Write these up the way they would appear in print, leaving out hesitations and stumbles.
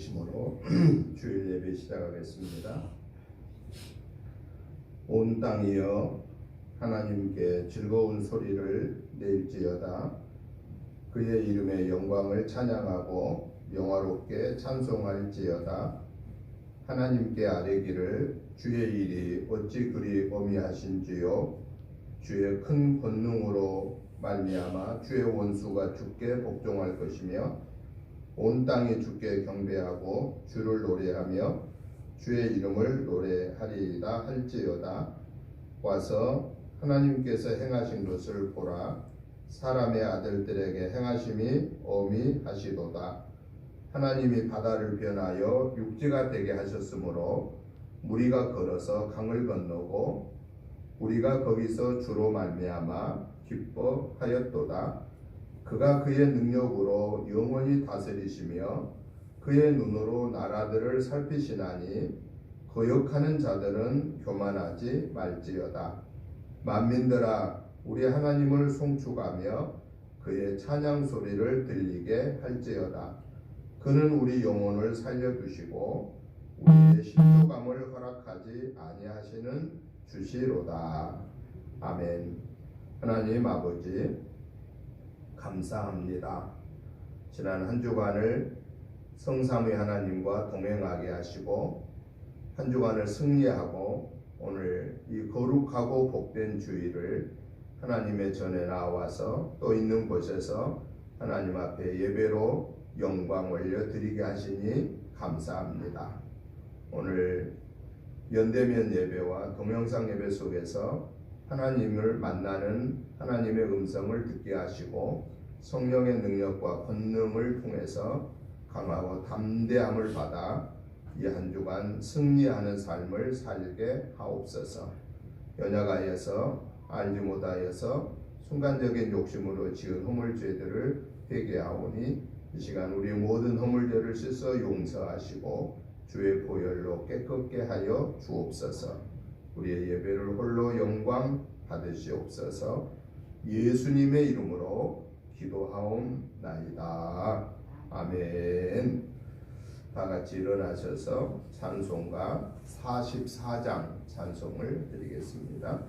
주심으로 주일 예배 시작하겠습니다. 온 땅이여 하나님께 즐거운 소리를 낼지어다. 그의 이름의 영광을 찬양하고 영화롭게 찬송할지어다. 하나님께 아뢰기를 주의 일이 어찌 그리 어미하신지요. 주의 큰 권능으로 말미암아 주의 원수가 주께 복종할 것이며 온 땅이 주께 경배하고 주를 노래하며 주의 이름을 노래하리이다 할지어다. 와서 하나님께서 행하신 것을 보라. 사람의 아들들에게 행하심이 어미하시도다. 하나님이 바다를 변하여 육지가 되게 하셨으므로 무리가 걸어서 강을 건너고 우리가 거기서 주로 말미암아 기뻐하였도다. 그가 그의 능력으로 영원히 다스리시며 그의 눈으로 나라들을 살피시나니 거역하는 자들은 교만하지 말지어다. 만민들아 우리 하나님을 송축하며 그의 찬양 소리를 들리게 할지어다. 그는 우리 영혼을 살려두시고 우리의 신족함을 허락하지 아니하시는 주시로다. 아멘. 하나님 아버지 감사합니다. 지난 한 주간을 성삼위 하나님과 동행하게 하시고 한 주간을 승리하고 오늘 이 거룩하고 복된 주일을 하나님의 전에 나와서 또 있는 곳에서 하나님 앞에 예배로 영광 올려드리게 하시니 감사합니다. 오늘 연대면 예배와 동영상 예배 속에서 하나님을 만나는 하나님의 음성을 듣게 하시고 성령의 능력과 권능을 통해서 강하고 담대함을 받아 이 한 주간 승리하는 삶을 살게 하옵소서. 연약하여서 알지 못하여서 순간적인 욕심으로 지은 허물죄들을 회개하오니 이 시간 우리 모든 허물죄를 씻어 용서하시고 주의 보혈로 깨끗게 하여 주옵소서. 우리의 예배를 홀로 영광 받으시옵소서. 예수님의 이름으로 기도하옵나이다. 아멘. 다 같이 일어나셔서 찬송가 44장 찬송을 드리겠습니다.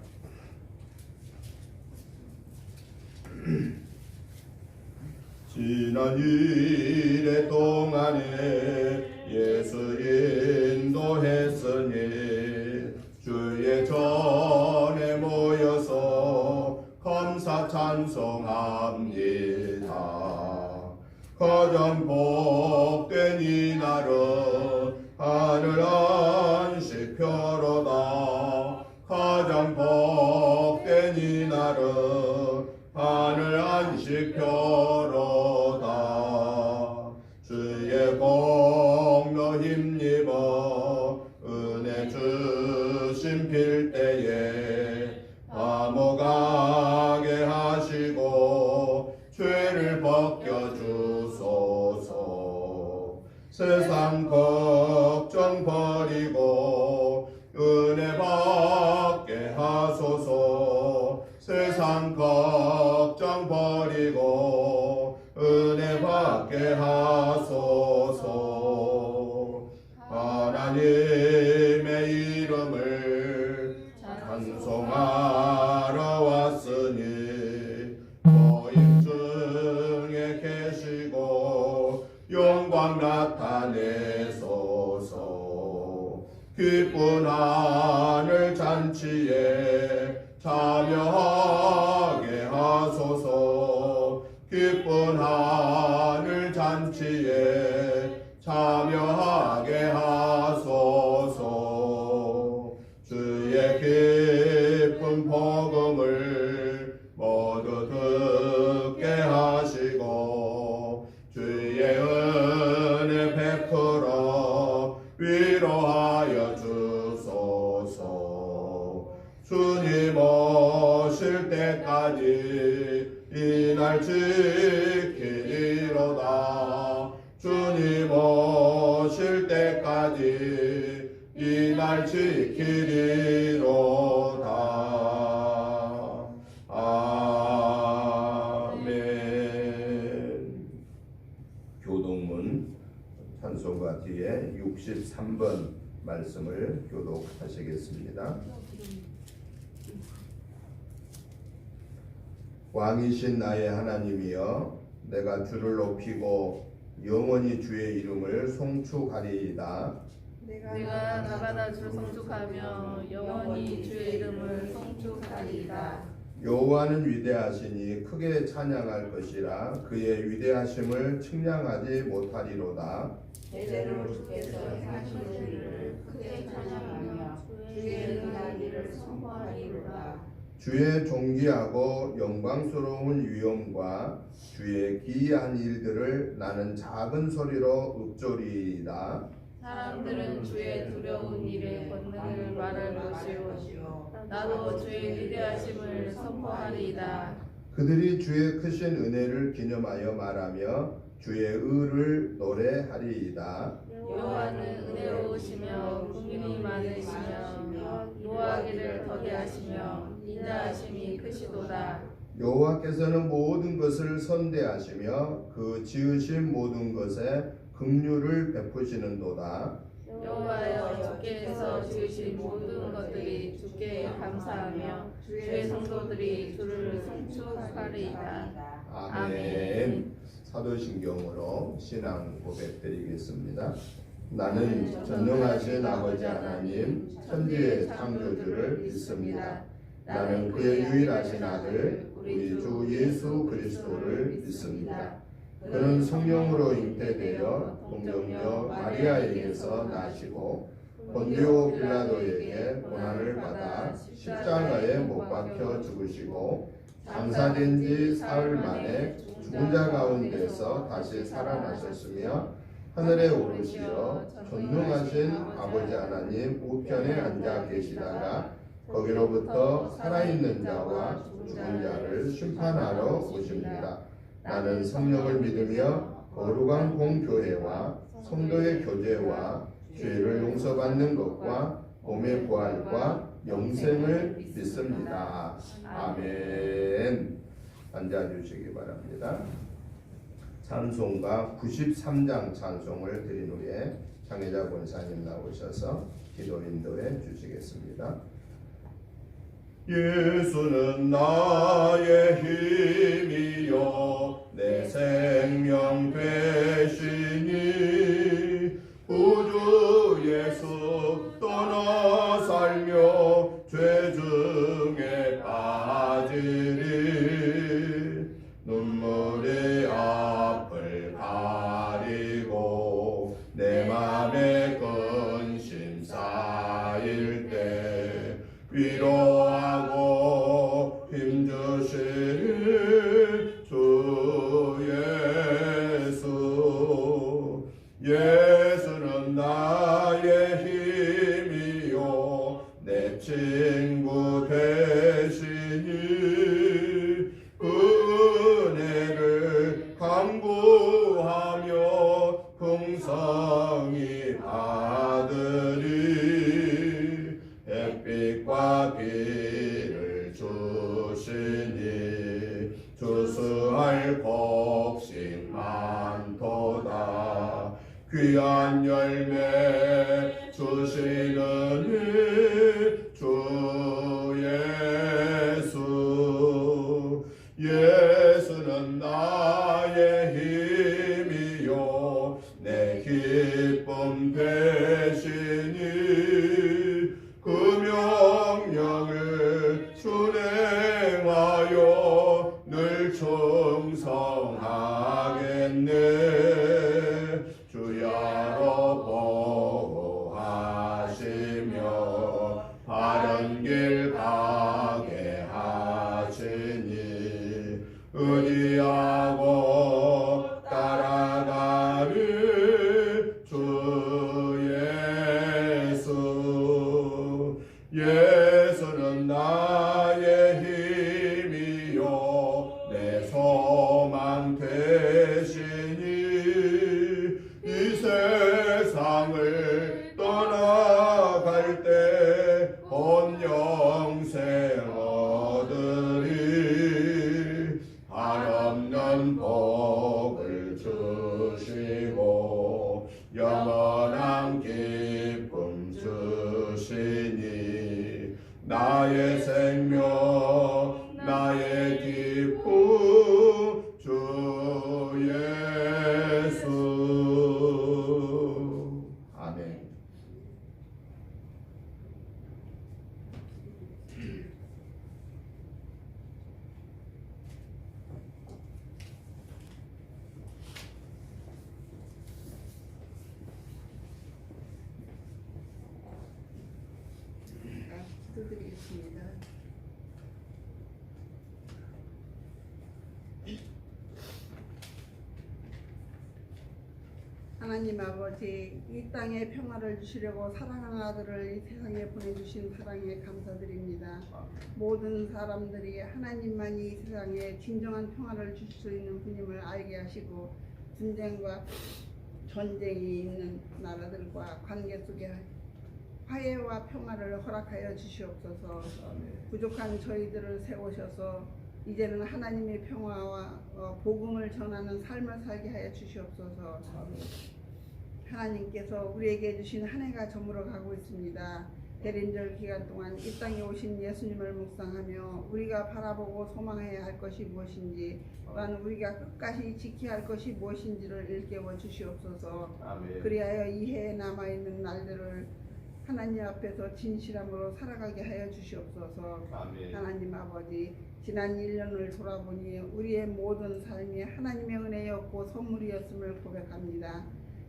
지난 일의 동안에 예수 인도했으니 주의 전에 모여서 감사 찬송합니다. 가장 복된 이날은 하늘 안식표로다. 가장 복된 이날은 하늘 안식표로다. 주의 공로 힘입어 은혜 주심 빌 때에 감옥하게 하시고 죄를 벗겨주소서. 세상 걱정 버리고 은혜 받게 하소서. 세상 걱정 버리고 은혜 받게 하소서. 하나님의 이름을 찬송하러 왔으니 거인 중에 계시고 영광 나타내소서. 기쁜 하늘 잔치에 참여하게 하소서. 기쁜 하늘 잔치에 참여하게 하소서. 주의 깊은 복음을 모두 듣게 하시고 주의 은혜 베풀어 위로하여 주소서. 주님 오실 때까지 이 날 지키리로다. 주님 오실 때까지 이 날 지키리로다. 아멘. 교동문 찬송가 63번 말씀을 교독하시겠습니다. 왕이신 나의 하나님이여, 내가 주를 높이고 영원히 주의 이름을 송축하리이다. 내가 나가다 주를 송축하며 영원히 주의 이름을 송축하리이다. 여호와는 위대하시니 크게 찬양할 것이라. 그의 위대하심을 측량하지 못하리로다. 대대로 주께서 행하신 일을 크게 찬양하며 주의 은혜한 일을 선포하리로다. 주의 존귀하고 영광스러운 위엄과 주의 기이한 일들을 나는 작은 소리로 읊조리이다. 사람들은 주의 두려운 일의 권능을 말할 것이요 나도 주의 위대하심을 선포하리이다. 그들이 주의 크신 은혜를 기념하여 말하며 주의 의를 노래하리이다. 여호와는 은혜로우시며 긍휼이 많으시며 노하기를 더디하시며 인자하심이 크시도다. 여호와께서는 모든 것을 선대하시며 그 지으신 모든 것에 긍휼을 베푸시는도다. 여호와여, 주께서 지으신 모든 것들이 주께 감사하며 주의 성도들이 주를 송축하리이다. 아멘. 사도신경으로 신앙 고백드리겠습니다. 나는 전능하신 아버지 하나님 천지의 창조주를 믿습니다. 나는 그의 유일하신 아들 우리 주 예수 그리스도를 믿습니다. 그는 성령으로 잉태되어 동정녀 마리아에게서 나시고 본디오 빌라도에게 고난을 받아 십자가에 못 박혀 죽으시고 장사된 지 사흘 만에 죽은 자 가운데서 다시 살아나셨으며 하늘에 오르시어 전능하신 아버지 하나님 우편에 앉아 계시다가 거기로부터 살아있는 자와 죽은 자를 심판하러 오십니다. 나는 성령을 믿으며 거룩한 공교회와 성도의 교제와 죄를 용서받는 것과 몸의 부활과 영생을 믿습니다. 아멘. 앉아주시기 바랍니다. 찬송가 93장 찬송을 드린 후에 장혜자 권사님 나오셔서 기도 인도해 주시겠습니다. 예수는 나의 힘이요 내 생명 되시니 우주 예수 떠나 살며 죄 중에 빠지리 눈물이 앞을 가리고 내 맘에 근심 쌓일 때 위로하고 힘주시는 주 예수. 예수는 나의 힘이요 내 친구 되시니 은혜를 간구하며 풍성히 받으리. 햇빛과 비를 주시니 주수할 곡식 많도다. 귀한 열매 주시는 주 예수. 예수는 나의 힘이요 내 기쁨 되시니 그 명령을 순행하여 늘 충성하겠네. 주야로 보호하시며 바른 길 가게 하시니 의지하고 따라가리 주 예수. 예수는 나의 힘이요 내 소망 되시니 이 세상을 떠나갈 때 온 영생 얻으리. 한없는 복을 주시고 영원한 길 주시니 나의 생명 나의 기쁨 주 예수. 아멘. 기도드리겠습니다. 하나님 아버지, 이 땅에 평화를 주시려고 사랑하는 아들을 이 세상에 보내주신 사랑에 감사드립니다. 모든 사람들이 하나님만이 이 세상에 진정한 평화를 주실 수 있는 분임을 알게 하시고, 분쟁과 전쟁이 있는 나라들과 관계 속에 화해와 평화를 허락하여 주시옵소서. 부족한 저희들을 세우셔서 이제는 하나님의 평화와 복음을 전하는 삶을 살게 하여 주시옵소서. 하나님께서 우리에게 주신 한 해가 저물어 가고 있습니다. 대림절 기간 동안 이 땅에 오신 예수님을 묵상하며 우리가 바라보고 소망해야 할 것이 무엇인지, 또한 우리가 끝까지 지켜야 할 것이 무엇인지를 일깨워 주시옵소서. 그리하여 이 해에 남아있는 날들을 하나님 앞에서 진실함으로 살아가게 하여 주시옵소서. 하나님 아버지, 지난 1년을 돌아보니 우리의 모든 삶이 하나님의 은혜였고 선물이었음을 고백합니다.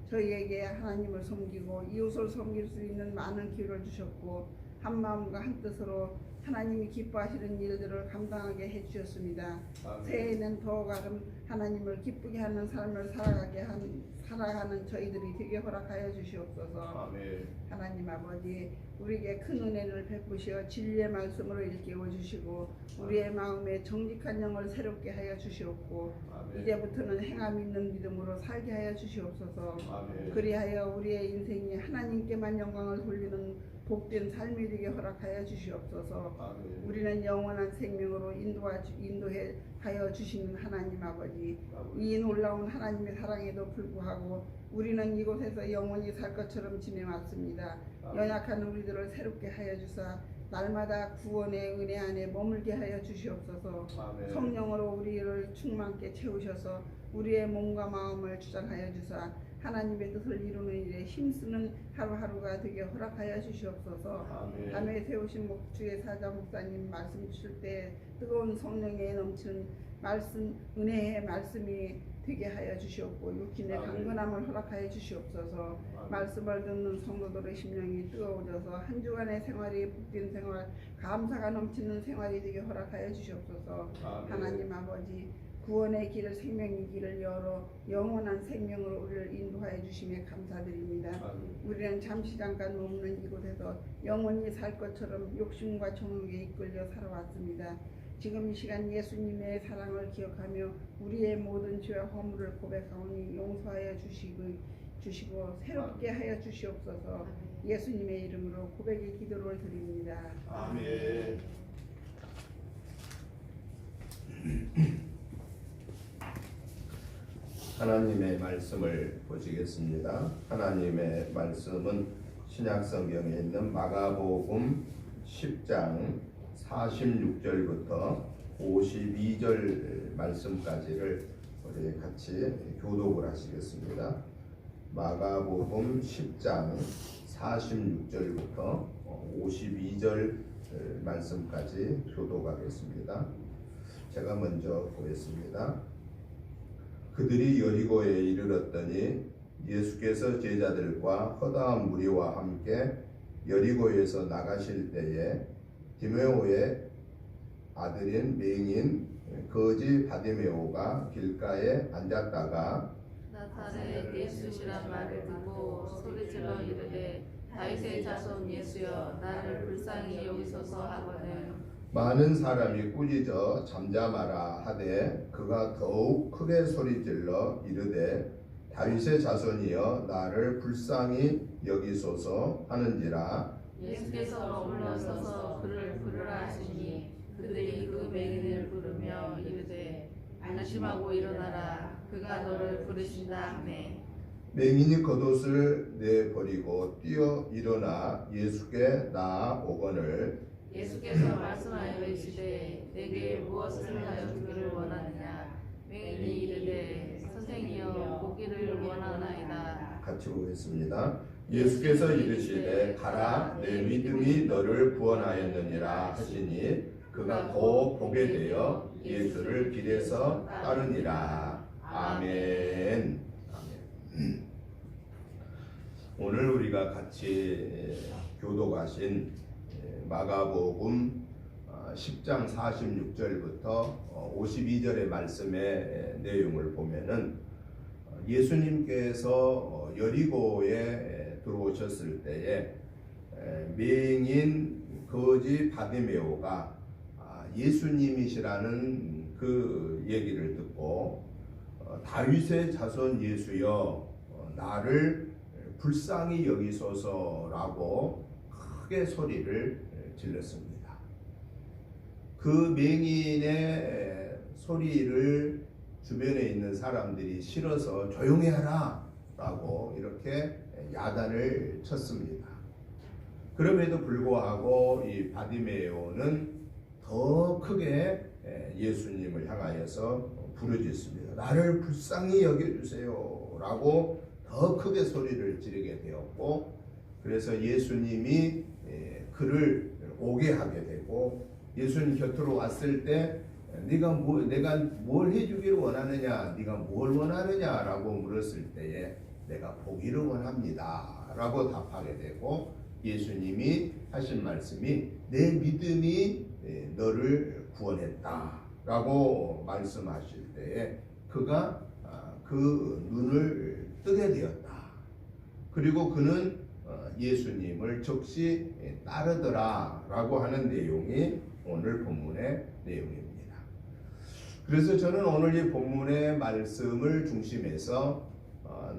저희에게 하나님을 섬기고 이웃을 섬길 수 있는 많은 기회를 주셨고, 한 마음과 한 뜻으로 하나님이 기뻐하시는 일들을 감당하게 해주셨습니다. 새해에는 더가름 하나님을 기쁘게 하는 삶을 살아가는 저희들이 되게 허락하여 주시옵소서. 하나님 아버지, 우리에게 큰 은혜를 베푸시어 진리의 말씀으로 일깨워 주시고 우리의 마음에 정직한 영을 새롭게 하여 주시옵고, 이제부터는 행함 있는 믿음으로 살게 하여 주시옵소서. 그리하여 우리의 인생이 하나님께만 영광을 돌리는 복된 삶이 되게 허락하여 주시옵소서. 우리는 영원한 생명으로 인도해 하여 주시는 하나님 아버지, 이 놀라운 하나님의 사랑에도 불구하고 우리는 이곳에서 영원히 살 것처럼 지내왔습니다. 연약한 우리들을 새롭게 하여 주사 날마다 구원의 은혜 안에 머물게 하여 주시옵소서. 성령으로 우리를 충만케 채우셔서 우리의 몸과 마음을 주장하여 주사 하나님의 뜻을 이루는 일에 힘쓰는 하루하루가 되게 허락하여 주시옵소서. 밤에 세우신 주의 사자 목사님 말씀 주실 때 뜨거운 성령에 넘치는 말씀, 은혜의 말씀이 되게 하여 주시옵고 육신의 강건함을 허락하여 주시옵소서. 말씀을 듣는 성도들의 심령이 뜨거워져서 한 주간의 생활이 복된 생활, 감사가 넘치는 생활이 되게 허락하여 주시옵소서. 하나님 아버지, 구원의 길을, 생명의 길을 열어 영원한 생명으로 우리를 인도하여 주심에 감사드립니다. 우리는 잠시 잠깐 머무는 이곳에서 영원히 살 것처럼 욕심과 정욕에 이끌려 살아왔습니다. 지금 이 시간 예수님의 사랑을 기억하며 우리의 모든 죄와 허물을 고백하오니 용서하여 주시고 새롭게 하여 주시옵소서. 예수님의 이름으로 고백의 기도를 드립니다. 아멘. 하나님의 말씀을 보시겠습니다. 하나님의 말씀은 신약성경에 있는 마가복음 10장 46절부터 52절 말씀까지를 우리 같이 교독을 하시겠습니다. 마가복음 10장 46절부터 52절 말씀까지 교독하겠습니다. 제가 먼저 보겠습니다. 그들이 여리고에 이르렀더니 예수께서 제자들과 허다한 무리와 함께 여리고에서 나가실 때에 디메오의 아들인 맹인 거지 바디메오가 길가에 앉았다가 나사렛 예수시란 말을 듣고 소리질러 이르되 다윗의 자손 예수여 나를 불쌍히 여기소서 하거늘 많은 사람이 꾸짖어 잠잠하라 하되 그가 더욱 크게 소리질러 이르되 다윗의 자손이여 나를 불쌍히 여기소서 하는지라. 예수께서 물러서서 그를 부르라 하시니 그들이 그 맹인을 부르며 이르되 안심하고 일어나라 그가 너를 부르신다 하매 맹인이 겉옷을 내버리고 뛰어 일어나 예수께 나아오거늘 예수께서 말씀하여 이르시되 내게 무엇을 하여 주기를 원하느냐. 맹인이 이르되 선생이여 보기를 원하나이다. 같이 보겠습니다. 예수께서 이르시되 가라 내 믿음이 너를 구원하였느니라 하시니 그가 곧 보게 되어 예수를 길에서 따르니라. 아멘. 아멘. 오늘 우리가 같이 교독하신 마가복음 10장 46절부터 52절의 말씀의 내용을 보면은 예수님께서 여리고에 들어오셨을 때에 맹인 거지 바디메오가 예수님이시라는 그 얘기를 듣고 다윗의 자손 예수여 나를 불쌍히 여기소서라고 크게 소리를 질렀습니다. 그 맹인의 소리를 주변에 있는 사람들이 싫어서 조용히 하라 라고 이렇게 야단을 쳤습니다. 그럼에도 불구하고 이 바디메오는 더 크게 예수님을 향하여서 부르짖습니다. 나를 불쌍히 여겨주세요 라고 더 크게 소리를 지르게 되었고, 그래서 예수님이 그를 오게 하게 되고, 예수님 곁으로 왔을 때 내가 뭘 해주기를 원하느냐, 네가 뭘 원하느냐라고 물었을 때에 내가 보기를 원합니다 라고 답하게 되고, 예수님이 하신 말씀이 내 믿음이 너를 구원했다 라고 말씀하실 때에 그가 그 눈을 뜨게 되었다. 그리고 그는 예수님을 즉시 따르더라 라고 하는 내용이 오늘 본문의 내용입니다. 그래서 저는 오늘 이 본문의 말씀을 중심해서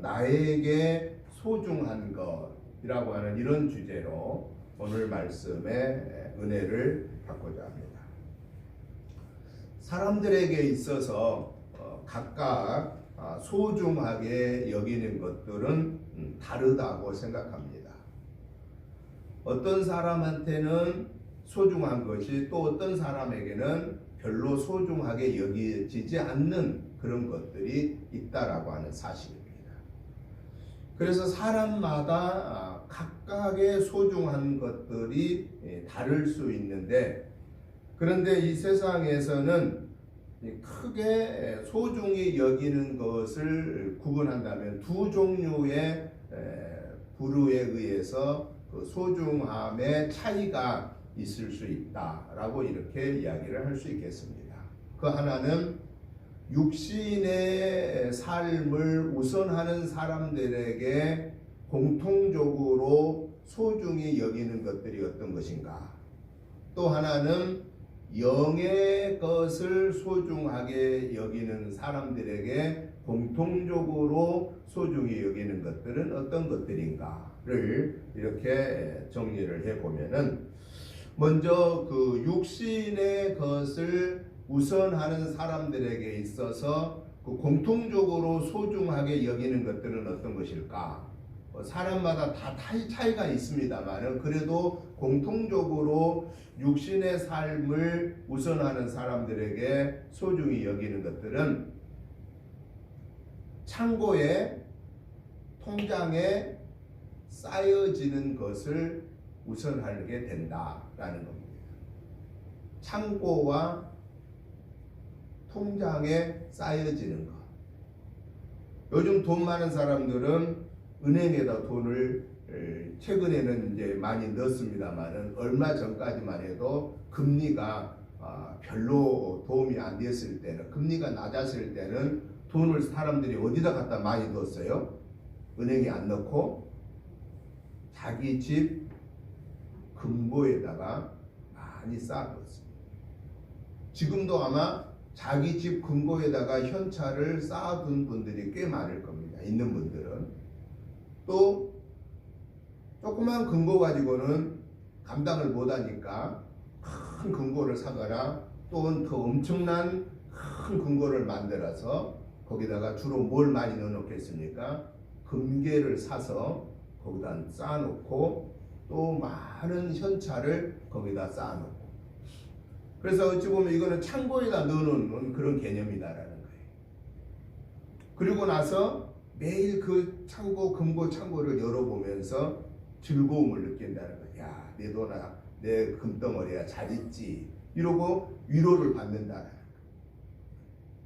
나에게 소중한 것이라고 하는 이런 주제로 오늘 말씀의 은혜를 받고자 합니다. 사람들에게 있어서 각각 소중하게 여기는 것들은 다르다고 생각합니다. 어떤 사람한테는 소중한 것이 또 어떤 사람에게는 별로 소중하게 여기지지 않는 그런 것들이 있다라고 하는 사실입니다. 그래서 사람마다 각각의 소중한 것들이 다를 수 있는데, 그런데 이 세상에서는 크게 소중히 여기는 것을 구분한다면 두 종류의 부류에 의해서 그 소중함의 차이가 있을 수 있다라고 이렇게 이야기를 할 수 있겠습니다. 그 하나는 육신의 삶을 우선하는 사람들에게 공통적으로 소중히 여기는 것들이 어떤 것인가, 또 하나는 영의 것을 소중하게 여기는 사람들에게 공통적으로 소중히 여기는 것들은 어떤 것들인가를 이렇게 정리를 해보면은, 먼저 그 육신의 것을 우선하는 사람들에게 있어서 그 공통적으로 소중하게 여기는 것들은 어떤 것일까? 사람마다 다 차이가 있습니다만 그래도 공통적으로 육신의 삶을 우선하는 사람들에게 소중히 여기는 것들은 창고에 통장에 쌓여지는 것을 우선하게 된다라는 겁니다. 창고와 통장에 쌓여지는 것. 요즘 돈 많은 사람들은 은행에다 돈을 최근에는 이제 많이 넣습니다만은 얼마 전까지만 해도 금리가 별로 도움이 안 됐을 때는, 금리가 낮았을 때는 돈을 사람들이 어디다 갖다 많이 넣었어요? 은행에 안 넣고 자기 집 금고에다가 많이 쌓아뒀습니다. 지금도 아마 자기 집 금고에다가 현찰을 쌓아둔 분들이 꽤 많을 겁니다. 있는 분들은. 또 조그만 금고 가지고는 감당을 못하니까 큰 금고를 사거나 또는 더 엄청난 큰 금고를 만들어서 거기다가 주로 뭘 많이 넣어놓겠습니까? 금괴를 사서 거기다 쌓아놓고 또 많은 현찰을 거기다 쌓아놓고, 그래서 어찌 보면 이거는 창고에다 넣어놓는 그런 개념이다라는 거예요. 그리고 나서 매일 그 창고, 금고 창고를 열어보면서 즐거움을 느낀다는 거예요. 야, 내 돈아, 내 금덩어리야 잘 있지, 이러고 위로를 받는다라는 거예요.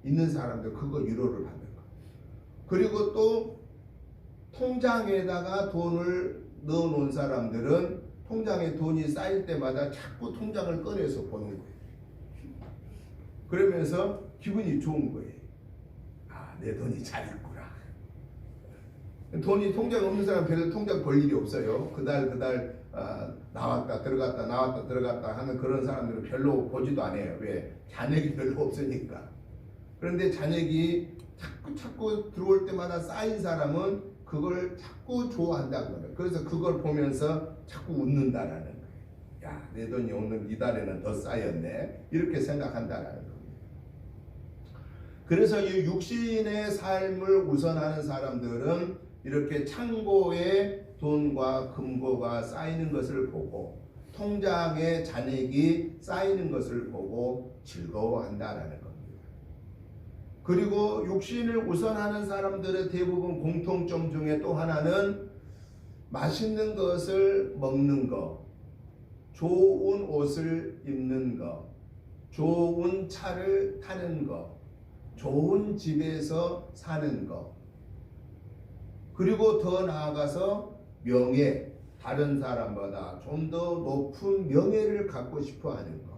있는 사람들 그거 위로를 받는 거예요. 그리고 또 통장에다가 돈을 넣어놓은 사람들은 통장에 돈이 쌓일 때마다 자꾸 통장을 꺼내서 보는 거예요. 그러면서 기분이 좋은 거예요. 아, 내 돈이 잘 있구나. 돈이 통장 없는 사람 별로 통장 볼 일이 없어요. 그달 나왔다 들어갔다 하는 그런 사람들은 별로 보지도 않아요. 왜? 잔액이 별로 없으니까. 그런데 잔액이 자꾸 들어올 때마다 쌓인 사람은 그걸 자꾸 좋아한다는 거예요. 그래서 그걸 보면서 자꾸 웃는다라는 거예요. 야, 내 돈이 오늘 이달에는 더 쌓였네, 이렇게 생각한다라는 겁니다. 그래서 이 육신의 삶을 우선하는 사람들은 이렇게 창고에 돈과 금고가 쌓이는 것을 보고 통장에 잔액이 쌓이는 것을 보고 즐거워한다라는 겁니다. 그리고 육신을 우선하는 사람들의 대부분 공통점 중에 또 하나는 맛있는 것을 먹는 것, 좋은 옷을 입는 것, 좋은 차를 타는 것, 좋은 집에서 사는 것, 그리고 더 나아가서 명예, 다른 사람보다 좀 더 높은 명예를 갖고 싶어 하는 것,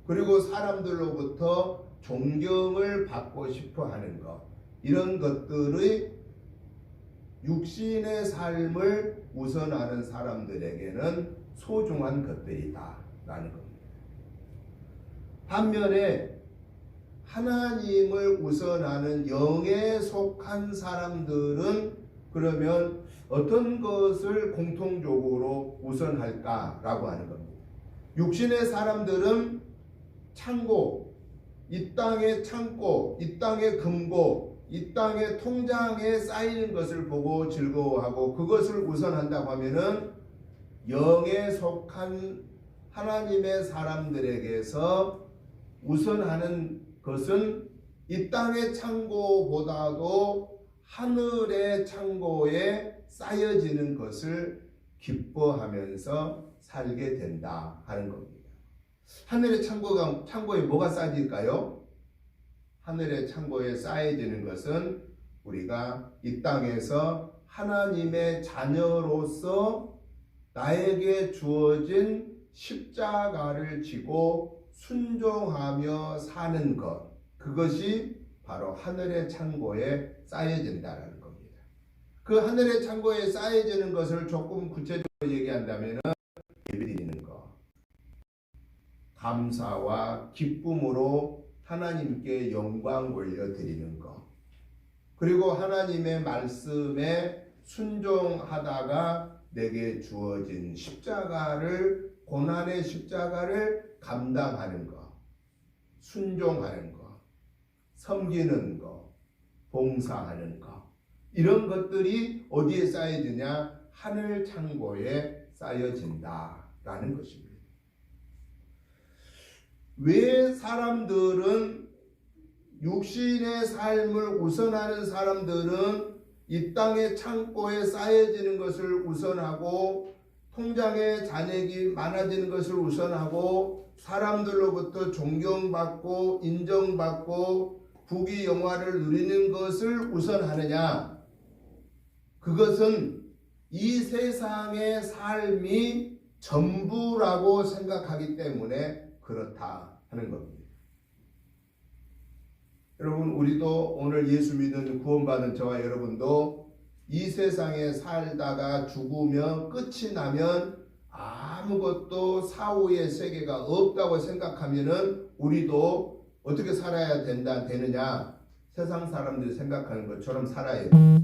그리고 사람들로부터 존경을 받고 싶어 하는 것, 이런 것들의 육신의 삶을 우선하는 사람들에게는 소중한 것들이다 라는 겁니다. 반면에 하나님을 우선하는 영에 속한 사람들은 그러면 어떤 것을 공통적으로 우선할까라고 하는 겁니다. 육신의 사람들은 창고, 이 땅의 창고, 이 땅의 금고, 이 땅의 통장에 쌓이는 것을 보고 즐거워하고 그것을 우선한다고 하면은 영에 속한 하나님의 사람들에게서 우선하는 것은 이 땅의 창고보다도 하늘의 창고에 쌓여지는 것을 기뻐하면서 살게 된다 하는 겁니다. 하늘의 창고에 뭐가 쌓일까요? 하늘의 창고에 쌓여지는 것은 우리가 이 땅에서 하나님의 자녀로서 나에게 주어진 십자가를 지고 순종하며 사는 것, 그것이 바로 하늘의 창고에 쌓여진다는 겁니다. 그 하늘의 창고에 쌓여지는 것을 조금 구체적으로 얘기한다면 예배드리는 것, 감사와 기쁨으로 하나님께 영광 올려드리는 것, 그리고 하나님의 말씀에 순종하다가 내게 주어진 십자가를, 고난의 십자가를 감당하는 것, 순종하는 것, 섬기는 것, 봉사하는 것, 이런 것들이 어디에 쌓여지냐? 하늘 창고에 쌓여진다라는 것입니다. 왜 사람들은, 육신의 삶을 우선하는 사람들은 이 땅의 창고에 쌓여지는 것을 우선하고 통장에 잔액이 많아지는 것을 우선하고 사람들로부터 존경받고 인정받고 부귀 영화를 누리는 것을 우선하느냐? 그것은 이 세상의 삶이 전부라고 생각하기 때문에 그렇다 하는 겁니다. 여러분, 우리도 오늘 예수 믿는 구원받은 저와 여러분도 이 세상에 살다가 죽으면 끝이 나면 아무것도 사후의 세계가 없다고 생각하면은 우리도 어떻게 살아야 되느냐? 세상 사람들이 생각하는 것처럼 살아야 돼요.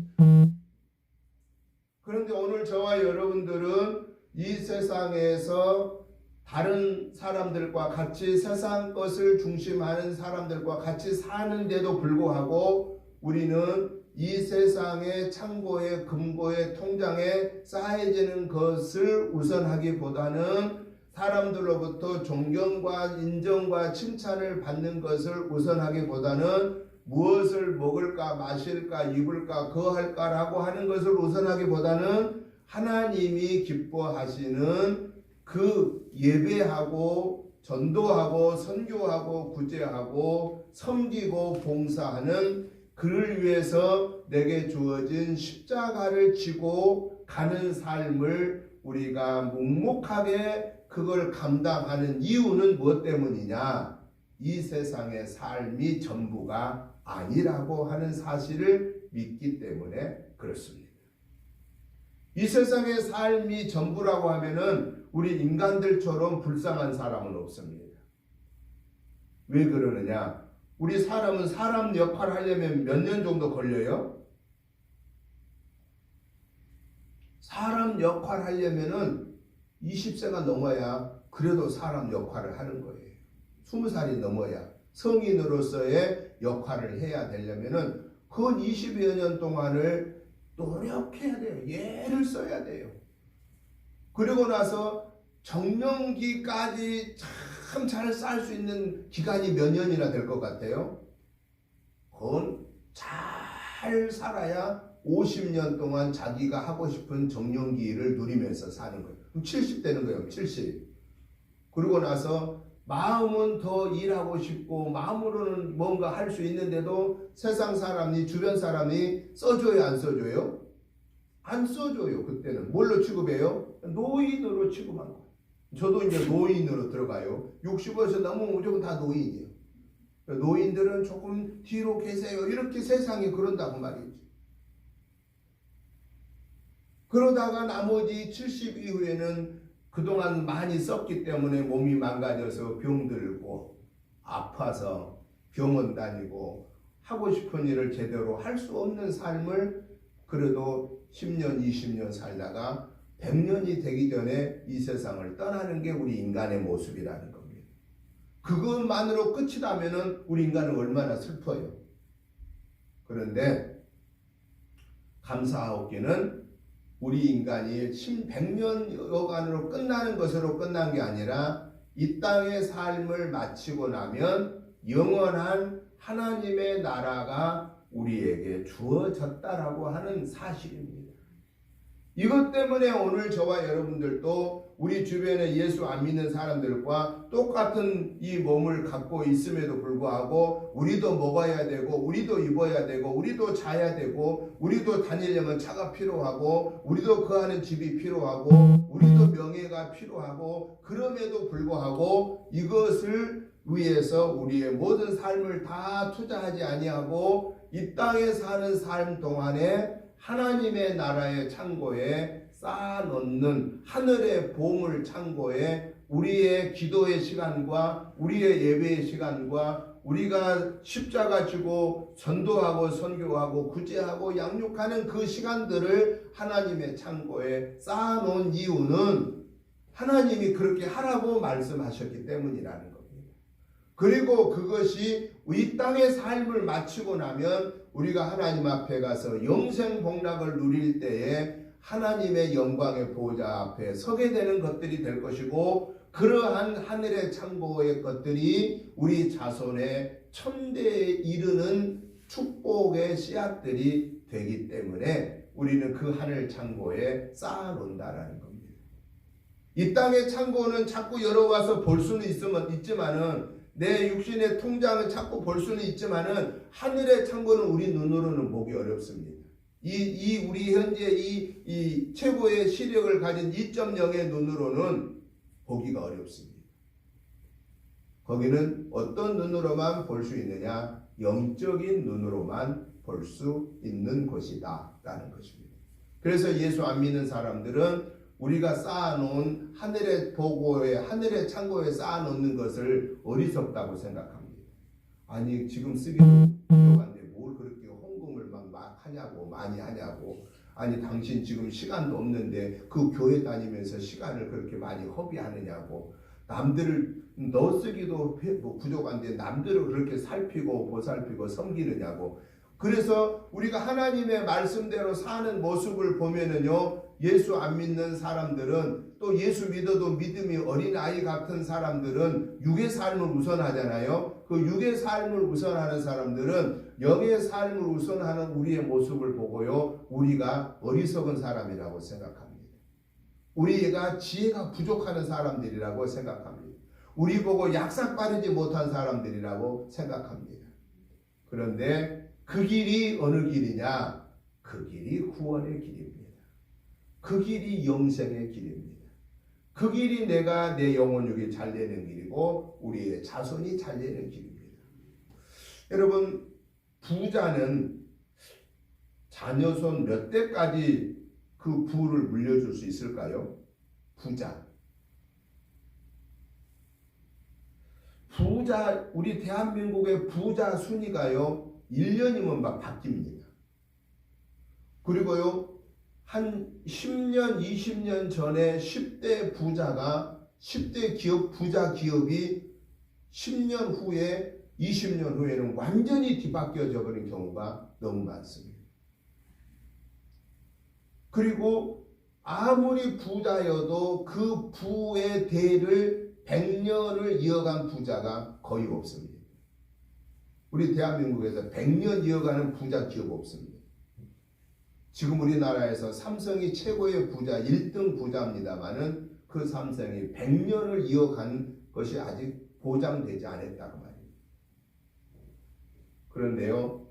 그런데 오늘 저와 여러분들은 이 세상에서 다른 사람들과 같이 세상 것을 중심하는 사람들과 같이 사는데도 불구하고 우리는 이 세상의 창고에 금고에 통장에 쌓여지는 것을 우선하기보다는 사람들로부터 존경과 인정과 칭찬을 받는 것을 우선하기보다는 무엇을 먹을까 마실까 입을까 거할까라고 하는 것을 우선하기보다는 하나님이 기뻐하시는 그 예배하고 전도하고 선교하고 구제하고 섬기고 봉사하는 그를 위해서 내게 주어진 십자가를 지고 가는 삶을 우리가 묵묵하게 그걸 감당하는 이유는 무엇 때문이냐? 이 세상의 삶이 전부가 아니라고 하는 사실을 믿기 때문에 그렇습니다. 이 세상의 삶이 전부라고 하면은 우리 인간들처럼 불쌍한 사람은 없습니다. 왜 그러느냐? 우리 사람은 사람 역할을 하려면 몇 년 정도 걸려요? 사람 역할을 하려면은 20세가 넘어야 그래도 사람 역할을 하는 거예요. 20살이 넘어야 성인으로서의 역할을 해야 되려면은 그 20여 년 동안을 노력해야 돼요. 예를 써야 돼요. 그리고 나서 정년기까지 참 잘 살 수 있는 기간이 몇 년이나 될 것 같아요? 그건 잘 살아야 50년 동안 자기가 하고 싶은 정년기를 누리면서 사는 거예요. 그럼 70 되는 거예요. 70. 그러고 나서 마음은 더 일하고 싶고 마음으로는 뭔가 할 수 있는데도 세상 사람이 주변 사람이 써줘요 안 써줘요? 안 써줘요. 그때는 뭘로 취급해요? 노인으로 취급한 거예요. 저도 이제 노인으로 들어가요. 60에서 넘으면 무조건 다 노인이에요. 노인들은 조금 뒤로 계세요. 이렇게 세상이 그런다고 말이지. 그러다가 나머지 70 이후에는 그동안 많이 썼기 때문에 몸이 망가져서 병들고 아파서 병원 다니고 하고 싶은 일을 제대로 할 수 없는 삶을 그래도 10년, 20년 살다가 100년이 되기 전에 이 세상을 떠나는 게 우리 인간의 모습이라는 겁니다. 그것만으로 끝이라면 우리 인간은 얼마나 슬퍼요. 그런데 감사하옵기는 우리 인간이 100년여간으로 끝나는 것으로 끝난 게 아니라 이 땅의 삶을 마치고 나면 영원한 하나님의 나라가 우리에게 주어졌다라고 하는 사실입니다. 이것 때문에 오늘 저와 여러분들도 우리 주변에 예수 안 믿는 사람들과 똑같은 이 몸을 갖고 있음에도 불구하고 우리도 먹어야 되고 우리도 입어야 되고 우리도 자야 되고 우리도 다니려면 차가 필요하고 우리도 거하는 집이 필요하고 우리도 명예가 필요하고 그럼에도 불구하고 이것을 위해서 우리의 모든 삶을 다 투자하지 아니하고 이 땅에 사는 삶 동안에 하나님의 나라의 창고에 쌓아놓는 하늘의 보물 창고에 우리의 기도의 시간과 우리의 예배의 시간과 우리가 십자가 지고 전도하고 선교하고 구제하고 양육하는 그 시간들을 하나님의 창고에 쌓아놓은 이유는 하나님이 그렇게 하라고 말씀하셨기 때문이라는 겁니다. 그리고 그것이 이 땅의 삶을 마치고 나면 우리가 하나님 앞에 가서 영생 복락을 누릴 때에 하나님의 영광의 보호자 앞에 서게 되는 것들이 될 것이고 그러한 하늘의 창고의 것들이 우리 자손의 천대에 이르는 축복의 씨앗들이 되기 때문에 우리는 그 하늘 창고에 쌓아놓는다라는 겁니다. 이 땅의 창고는 자꾸 열어와서 볼 수는 있지만은 내 육신의 통장을 자꾸 볼 수는 있지만은 하늘의 창고는 우리 눈으로는 보기 어렵습니다. 우리 현재 이 최고의 시력을 가진 2.0의 눈으로는 보기가 어렵습니다. 거기는 어떤 눈으로만 볼 수 있느냐? 영적인 눈으로만 볼 수 있는 곳이다 라는 것입니다. 그래서 예수 안 믿는 사람들은 우리가 쌓아놓은 하늘의 보고에 하늘의 창고에 쌓아놓는 것을 어리석다고 생각합니다. 아니 지금 쓰기도 부족한데 뭘 그렇게 헌금을 막 하냐고 많이 하냐고. 아니 당신 지금 시간도 없는데 그 교회 다니면서 시간을 그렇게 많이 허비하느냐고. 남들을 너 쓰기도 부족한데 남들을 그렇게 살피고 보살피고 섬기느냐고. 그래서 우리가 하나님의 말씀대로 사는 모습을 보면은요, 예수 안 믿는 사람들은, 또 예수 믿어도 믿음이 어린아이 같은 사람들은 육의 삶을 우선하잖아요. 그 육의 삶을 우선하는 사람들은 영의 삶을 우선하는 우리의 모습을 보고요, 우리가 어리석은 사람이라고 생각합니다. 우리가 지혜가 부족하는 사람들이라고 생각합니다. 우리 보고 약삭 빠르지 못한 사람들이라고 생각합니다. 그런데 그 길이 어느 길이냐? 그 길이 구원의 길입니다. 그 길이 영생의 길입니다. 그 길이 내가 내 영혼육이 잘 되는 길이고 우리의 자손이 잘 되는 길입니다. 여러분, 부자는 자녀손 몇 대까지 그 부를 물려줄 수 있을까요? 부자, 우리 대한민국의 부자 순위가요, 1년이면 막 바뀝니다. 그리고요, 한 10년, 20년 전에 10대 부자가, 10대 기업, 부자 기업이 10년 후에, 20년 후에는 완전히 뒤바뀌어져 버린 경우가 너무 많습니다. 그리고 아무리 부자여도 그 부의 대를 100년을 이어간 부자가 거의 없습니다. 우리 대한민국에서 100년 이어가는 부자 기업 없습니다. 지금 우리나라에서 삼성이 최고의 부자, 1등 부자입니다만은 그 삼성이 100년을 이어간 것이 아직 보장되지 않았다고 말입니다. 그런데요,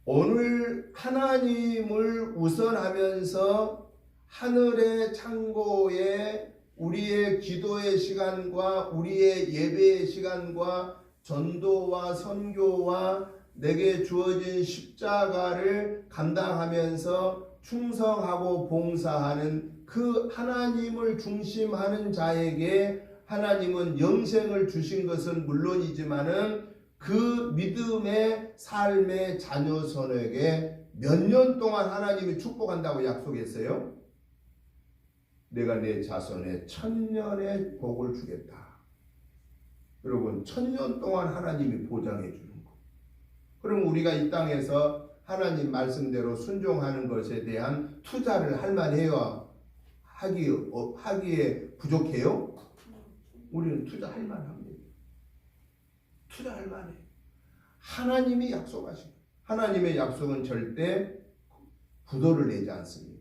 오늘 하나님을 우선하면서 하늘의 창고에 우리의 기도의 시간과 우리의 예배의 시간과 전도와 선교와 내게 주어진 십자가를 감당하면서 충성하고 봉사하는 그 하나님을 중심하는 자에게 하나님은 영생을 주신 것은 물론이지만은 그 믿음의 삶의 자녀손에게 몇 년 동안 하나님이 축복한다고 약속했어요? 내가 내 자손에 1000년의 복을 주겠다. 여러분, 1000년 동안 하나님이 보장해 주는 거. 그럼 우리가 이 땅에서 하나님 말씀대로 순종하는 것에 대한 투자를 할 만해요? 하기에 부족해요? 우리는 투자할 만합니다. 투자할 만해. 하나님이 약속하신 거예요. 하나님의 약속은 절대 부도를 내지 않습니다.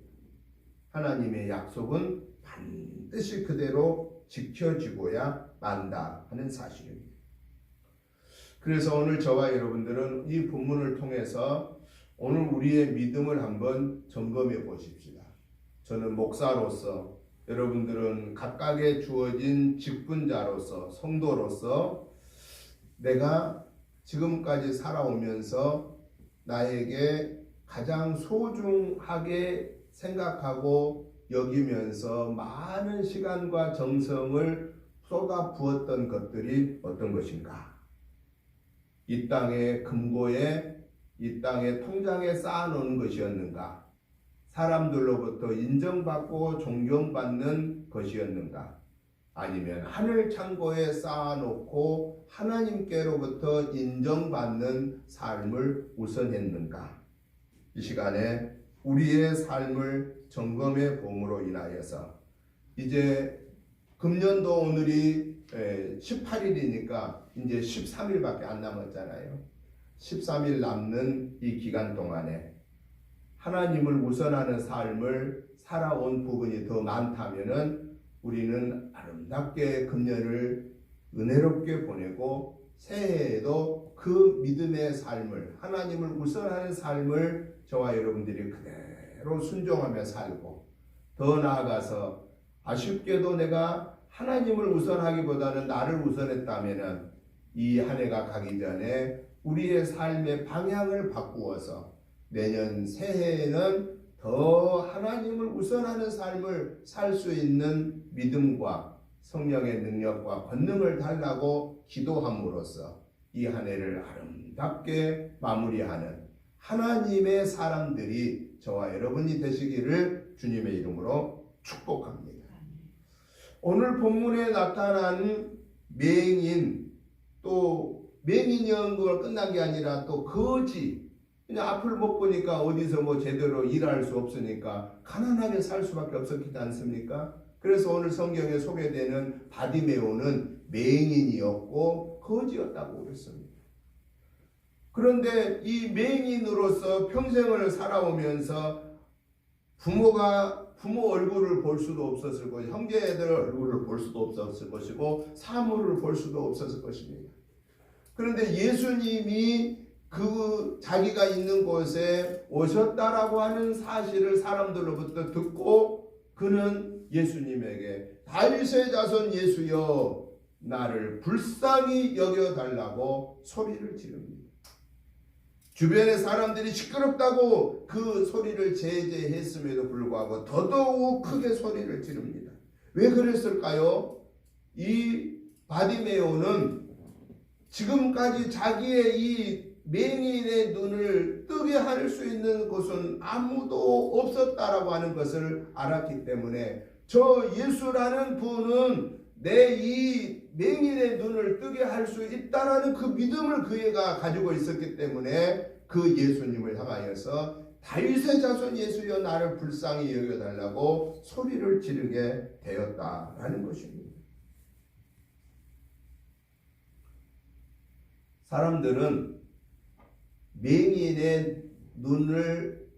하나님의 약속은 반드시 그대로 지켜지고야 만다 하는 사실입니다. 그래서 오늘 저와 여러분들은 이 본문을 통해서 오늘 우리의 믿음을 한번 점검해 보십시다. 저는 목사로서, 여러분들은 각각의 주어진 직분자로서, 성도로서 내가 지금까지 살아오면서 나에게 가장 소중하게 생각하고 여기면서 많은 시간과 정성을 쏟아 부었던 것들이 어떤 것인가? 이 땅의 금고에, 이 땅의 통장에 쌓아놓은 것이었는가? 사람들로부터 인정받고 존경받는 것이었는가? 아니면 하늘 창고에 쌓아놓고 하나님께로부터 인정받는 삶을 우선했는가? 이 시간에 우리의 삶을 점검해 봄으로 인하여서 이제 금년도 오늘이 18일이니까 이제 13일밖에 안 남았잖아요. 13일 남는 이 기간 동안에 하나님을 우선하는 삶을 살아온 부분이 더 많다면은 우리는 아름답게 금년을 은혜롭게 보내고 새해에도 그 믿음의 삶을, 하나님을 우선하는 삶을 저와 여러분들이 그대로 순종하며 살고, 더 나아가서 아쉽게도 내가 하나님을 우선하기보다는 나를 우선했다면은 이 한 해가 가기 전에 우리의 삶의 방향을 바꾸어서 내년 새해에는 더 하나님을 우선하는 삶을 살 수 있는 믿음과 성령의 능력과 권능을 달라고 기도함으로써 이 한 해를 아름답게 마무리하는 하나님의 사람들이 저와 여러분이 되시기를 주님의 이름으로 축복합니다. 오늘 본문에 나타난 맹인, 또 맹인이 연구가 끝난 게 아니라 또 거지. 그냥 앞을 못 보니까 어디서 뭐 제대로 일할 수 없으니까 가난하게 살 수밖에 없었지 않습니까? 그래서 오늘 성경에 소개되는 바디메오는 맹인이었고 거지였다고 그랬습니다. 그런데 이 맹인으로서 평생을 살아오면서 부모 얼굴을 볼 수도 없었을 것이고 형제들 얼굴을 볼 수도 없었을 것이고 사물을 볼 수도 없었을 것입니다. 그런데 예수님이 그 자기가 있는 곳에 오셨다라고 하는 사실을 사람들로부터 듣고 그는 예수님에게 다윗의 자손 예수여 나를 불쌍히 여겨달라고 소리를 지릅니다. 주변의 사람들이 시끄럽다고 그 소리를 제재했음에도 불구하고 더더욱 크게 소리를 지릅니다. 왜 그랬을까요? 이 바디메오는 지금까지 자기의 이 맹인의 눈을 뜨게 할 수 있는 곳은 아무도 없었다라고 하는 것을 알았기 때문에 저 예수라는 분은 내 이 맹인의 눈을 뜨게 할 수 있다라는 그 믿음을 그애가 가지고 있었기 때문에 그 예수님을 향하여서 다윗의 자손 예수여 나를 불쌍히 여겨달라고 소리를 지르게 되었다라는 것입니다. 사람들은 맹인의 눈을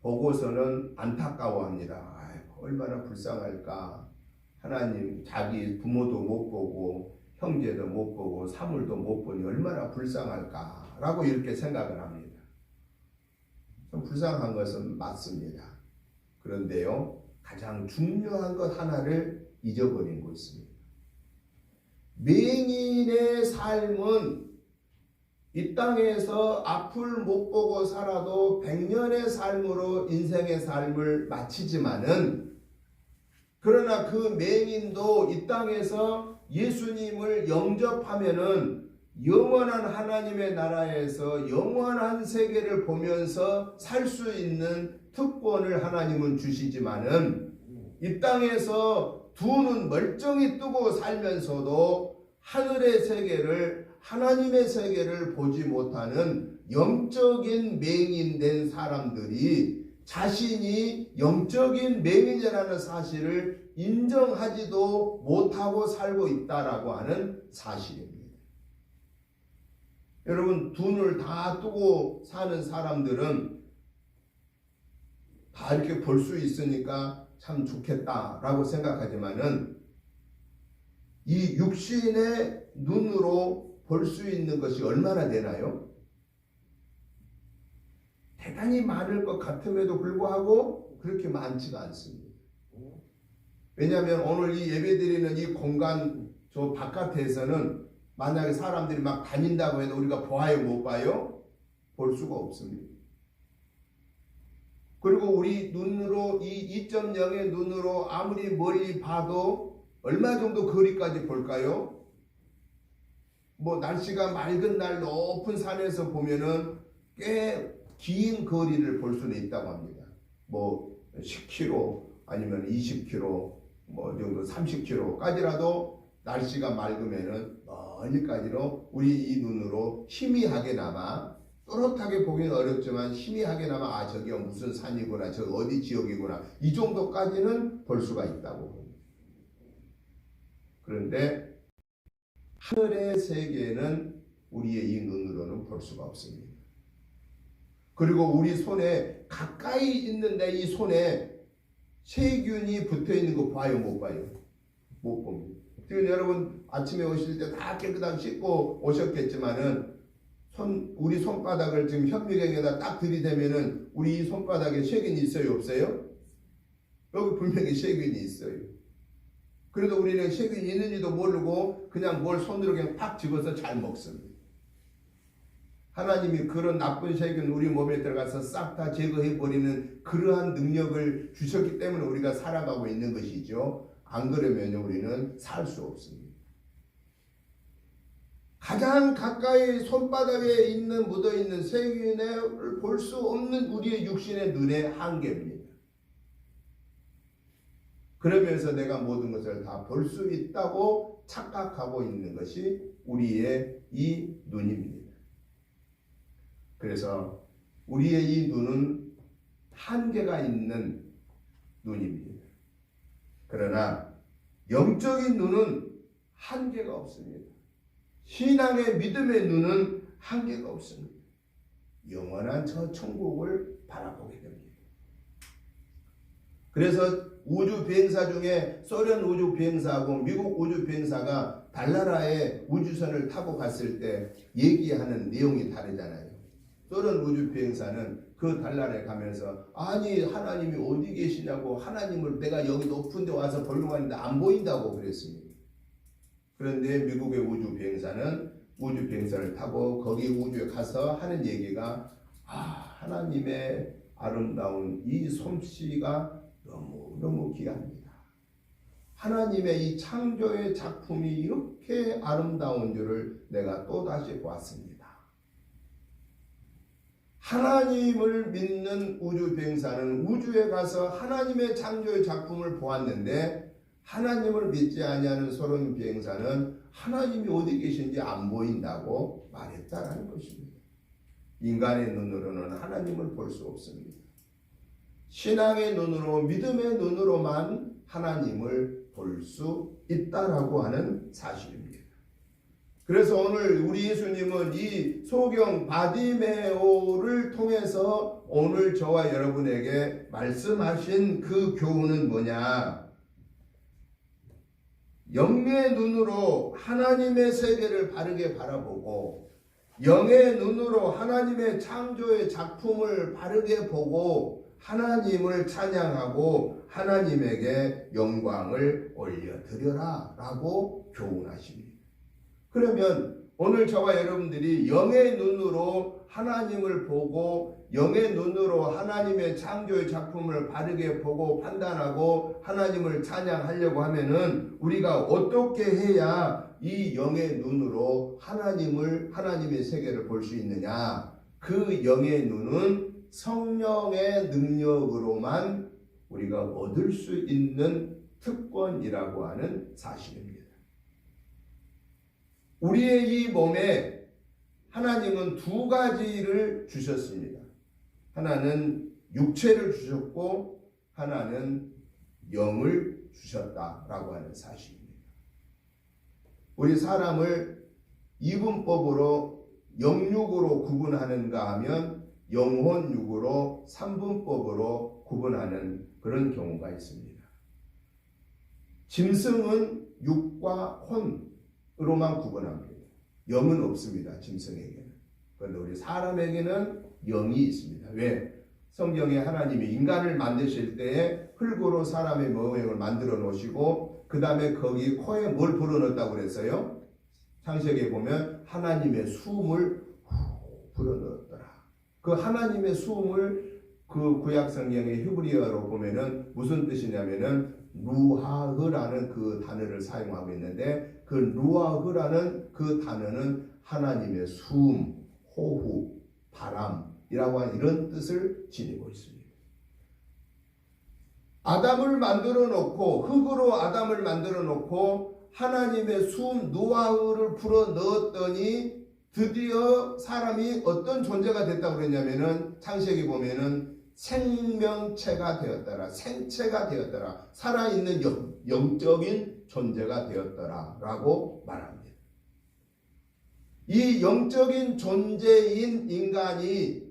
보고서는 안타까워합니다. 아이고, 얼마나 불쌍할까. 하나님 자기 부모도 못 보고 형제도 못 보고 사물도 못 보니 얼마나 불쌍할까라고 이렇게 생각을 합니다. 좀 불쌍한 것은 맞습니다. 그런데요, 가장 중요한 것 하나를 잊어버린 것입니다. 맹인의 삶은 이 땅에서 앞을 못 보고 살아도 100년의 삶으로 인생의 삶을 마치지만은 그러나 그 맹인도 이 땅에서 예수님을 영접하면은 영원한 하나님의 나라에서 영원한 세계를 보면서 살 수 있는 특권을 하나님은 주시지만은 이 땅에서 두 눈 멀쩡히 뜨고 살면서도 하늘의 세계를 하나님의 세계를 보지 못하는 영적인 맹인된 사람들이 자신이 영적인 맹인이라는 사실을 인정하지도 못하고 살고 있다라고 하는 사실입니다. 여러분, 두 눈을 다 뜨고 사는 사람들은 다 이렇게 볼 수 있으니까 참 좋겠다라고 생각하지만은 이 육신의 눈으로 볼 수 있는 것이 얼마나 되나요? 대단히 많을 것 같음에도 불구하고 그렇게 많지가 않습니다. 왜냐하면 오늘 이 예배드리는 이 공간 저 바깥에서는 만약에 사람들이 막 다닌다고 해도 우리가 봐요, 못 봐요? 볼 수가 없습니다. 그리고 우리 눈으로 이 2.0의 눈으로 아무리 멀리 봐도 얼마 정도 거리까지 볼까요? 뭐 날씨가 맑은 날 높은 산에서 보면은 꽤 긴 거리를 볼 수는 있다고 합니다. 뭐 10km 아니면 20km 뭐 정도 30km까지라도 날씨가 맑으면은 멀리까지로 우리 이 눈으로 희미하게나마 또렷하게 보기는 어렵지만 희미하게나마 아 저기 무슨 산이구나 저 어디 지역이구나 이 정도까지는 볼 수가 있다고 봅니다. 그런데 하늘의 세계는 우리의 이 눈으로는 볼 수가 없습니다. 그리고 우리 손에 가까이 있는데 이 손에 세균이 붙어있는 거 봐요, 못 봐요? 못 봅니다. 지금 여러분 아침에 오실 때 다 깨끗하게 씻고 오셨겠지만은 우리 손바닥을 지금 현미경에다 딱 들이대면은 우리 이 손바닥에 세균이 있어요, 없어요? 여기 분명히 세균이 있어요. 그래도 우리는 세균이 있는지도 모르고 그냥 뭘 손으로 그냥 팍 집어서 잘 먹습니다. 하나님이 그런 나쁜 세균 우리 몸에 들어가서 싹 다 제거해버리는 그러한 능력을 주셨기 때문에 우리가 살아가고 있는 것이죠. 안 그러면 우리는 살 수 없습니다. 가장 가까이 손바닥에 있는 묻어있는 세균을 볼 수 없는 우리의 육신의 눈의 한계입니다. 그러면서 내가 모든 것을 다 볼 수 있다고 착각하고 있는 것이 우리의 이 눈입니다. 그래서 우리의 이 눈은 한계가 있는 눈입니다. 그러나 영적인 눈은 한계가 없습니다. 신앙의 믿음의 눈은 한계가 없습니다. 영원한 저 천국을 바라보게 됩니다. 그래서 우주 비행사 중에 소련 우주 비행사하고 미국 우주 비행사가 달나라에 우주선을 타고 갔을 때 얘기하는 내용이 다르잖아요. 소련 우주 비행사는 그 달나라에 가면서 아니 하나님이 어디 계시냐고, 하나님을 내가 여기 높은 데 와서 보려고 하는데 안 보인다고 그랬습니다. 그런데 미국의 우주 비행사는 우주 비행사를 타고 거기 우주에 가서 하는 얘기가 하나님의 아름다운 이 솜씨가 너무너무 귀합니다. 하나님의 이 창조의 작품이 이렇게 아름다운 줄을 내가 또다시 보았습니다. 하나님을 믿는 우주 비행사는 우주에 가서 하나님의 창조의 작품을 보았는데, 하나님을 믿지 아니하는 소련 비행사는 하나님이 어디 계신지 안 보인다고 말했다라는 것입니다. 인간의 눈으로는 하나님을 볼 수 없습니다. 신앙의 눈으로, 믿음의 눈으로만 하나님을 볼 수 있다라고 하는 사실입니다. 그래서 오늘 우리 예수님은 이 소경 바디메오를 통해서 오늘 저와 여러분에게 말씀하신 그 교훈은 뭐냐? 영의 눈으로 하나님의 세계를 바르게 바라보고, 영의 눈으로 하나님의 창조의 작품을 바르게 보고 하나님을 찬양하고 하나님에게 영광을 올려드려라 라고 교훈하십니다. 그러면 오늘 저와 여러분들이 영의 눈으로 하나님을 보고, 영의 눈으로 하나님의 창조의 작품을 바르게 보고 판단하고 하나님을 찬양하려고 하면은 우리가 어떻게 해야 이 영의 눈으로 하나님의 세계를 볼 수 있느냐? 그 영의 눈은 성령의 능력으로만 우리가 얻을 수 있는 특권이라고 하는 사실입니다. 우리의 이 몸에 하나님은 두 가지를 주셨습니다. 하나는 육체를 주셨고 하나는 영을 주셨다라고 하는 사실입니다. 우리 사람을 이분법으로 영육으로 구분하는가 하면 영혼육으로 삼분법으로 구분하는 그런 경우가 있습니다. 짐승은 육과 혼으로만 구분합니다. 영은 없습니다. 짐승에게는. 그런데 우리 사람에게는 영이 있습니다. 왜? 성경에 하나님이 인간을 만드실 때에 흙으로 사람의 모형을 만들어 놓으시고 그 다음에 거기 코에 뭘 불어넣었다고 그랬어요? 창세기에 보면 하나님의 수음을 불어넣었더라. 그 하나님의 수음을 그 구약 성경의 히브리어로 보면은 무슨 뜻이냐면은 루하흐라는 그 단어를 사용하고 있는데, 그 루하흐라는 그 단어는 하나님의 수음, 호흡, 바람이라고 하는 이런 뜻을 지니고 있습니다. 아담을 만들어 놓고, 흙으로 아담을 만들어 놓고 하나님의 수음 루하흐를 불어 넣었더니 드디어 사람이 어떤 존재가 됐다고 그랬냐면은 창세기 보면은 생명체가 되었더라, 생체가 되었더라, 살아있는 영적인 존재가 되었더라 라고 말합니다. 이 영적인 존재인 인간이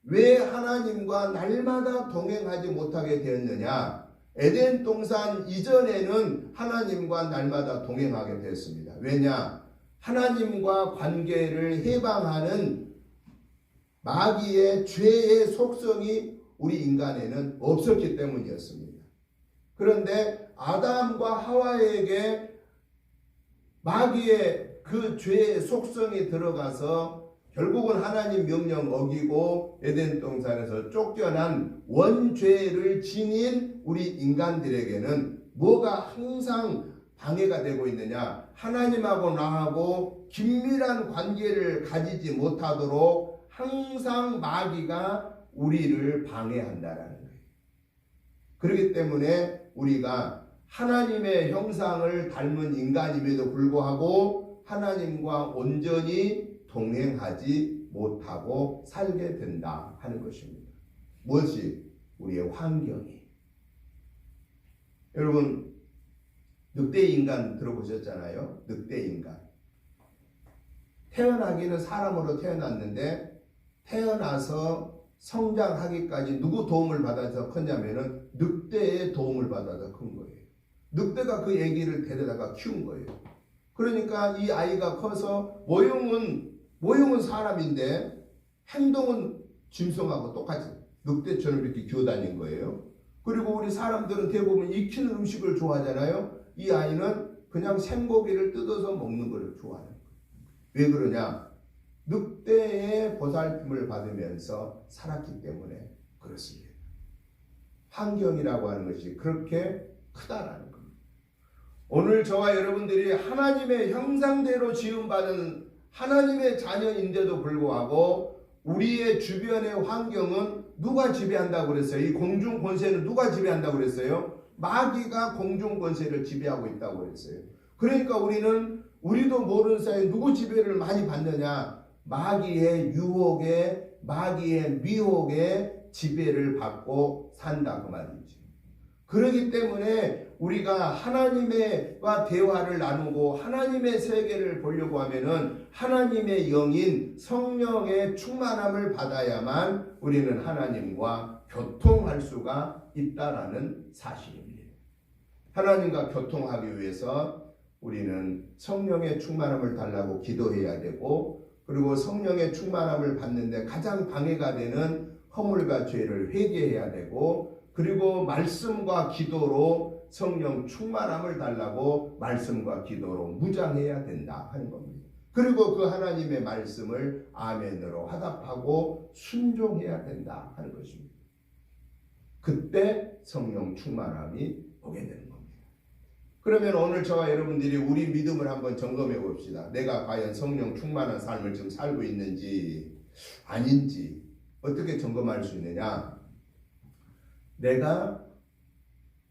왜 하나님과 날마다 동행하지 못하게 되었느냐? 에덴 동산 이전에는 하나님과 날마다 동행하게 되었습니다. 왜냐? 하나님과 관계를 해방하는 마귀의 죄의 속성이 우리 인간에는 없었기 때문이었습니다. 그런데 아담과 하와에게 마귀의 그 죄의 속성이 들어가서 결국은 하나님 명령 어기고 에덴 동산에서 쫓겨난 원죄를 지닌 우리 인간들에게는 뭐가 항상 방해가 되고 있느냐? 하나님하고 나하고 긴밀한 관계를 가지지 못하도록 항상 마귀가 우리를 방해한다라는 거예요. 그렇기 때문에 우리가 하나님의 형상을 닮은 인간임에도 불구하고 하나님과 온전히 동행하지 못하고 살게 된다 하는 것입니다. 무엇이? 우리의 환경이. 여러분, 늑대 인간 들어보셨잖아요. 늑대 인간. 태어나기는 사람으로 태어났는데 태어나서 성장하기까지 누구 도움을 받아서 컸냐면은 늑대의 도움을 받아서 큰 거예요. 늑대가 그 아기를 데려다가 키운 거예요. 그러니까 이 아이가 커서 모형은 사람인데 행동은 짐승하고 똑같이 늑대처럼 이렇게 기어다닌 거예요. 그리고 우리 사람들은 대부분 익히는 음식을 좋아하잖아요. 이 아이는 그냥 생고기를 뜯어서 먹는 걸 좋아하는 거예요. 왜 그러냐? 늑대의 보살핌을 받으면서 살았기 때문에 그렇습니다. 환경이라고 하는 것이 그렇게 크다라는 겁니다. 오늘 저와 여러분들이 하나님의 형상대로 지음받은 하나님의 자녀인데도 불구하고 우리의 주변의 환경은 누가 지배한다고 그랬어요? 이 공중 권세는 누가 지배한다고 그랬어요? 마귀가 공중 권세를 지배하고 있다고 그랬어요. 그러니까 우리도 모르는 사이에 누구 지배를 많이 받느냐? 마귀의 유혹에, 마귀의 미혹에 지배를 받고 산다 그 말이지. 그렇기 때문에 우리가 하나님과 대화를 나누고 하나님의 세계를 보려고 하면은 하나님의 영인 성령의 충만함을 받아야만 우리는 하나님과 교통할 수가 있다라는 사실입니다. 하나님과 교통하기 위해서 우리는 성령의 충만함을 달라고 기도해야 되고, 그리고 성령의 충만함을 받는데 가장 방해가 되는 허물과 죄를 회개해야 되고, 그리고 말씀과 기도로 성령 충만함을 달라고 말씀과 기도로 무장해야 된다 하는 겁니다. 그리고 그 하나님의 말씀을 아멘으로 화답하고 순종해야 된다 하는 것입니다. 그때 성령 충만함이 오게 되는 겁니다. 그러면 오늘 저와 여러분들이 우리 믿음을 한번 점검해 봅시다. 내가 과연 성령 충만한 삶을 지금 살고 있는지 아닌지 어떻게 점검할 수 있느냐? 내가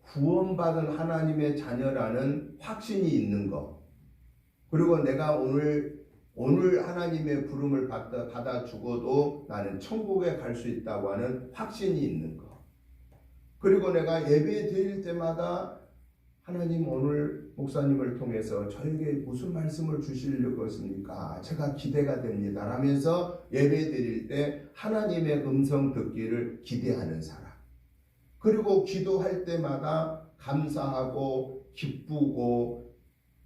구원받은 하나님의 자녀라는 확신이 있는 것, 그리고 내가 오늘 하나님의 부름을 받아 죽어도 나는 천국에 갈 수 있다고 하는 확신이 있는 것, 그리고 내가 예배 드릴 때마다 하나님 오늘 목사님을 통해서 저에게 무슨 말씀을 주시려고 했습니까? 제가 기대가 됩니다 라면서 예배 드릴 때 하나님의 음성 듣기를 기대하는 사람, 그리고 기도할 때마다 감사하고 기쁘고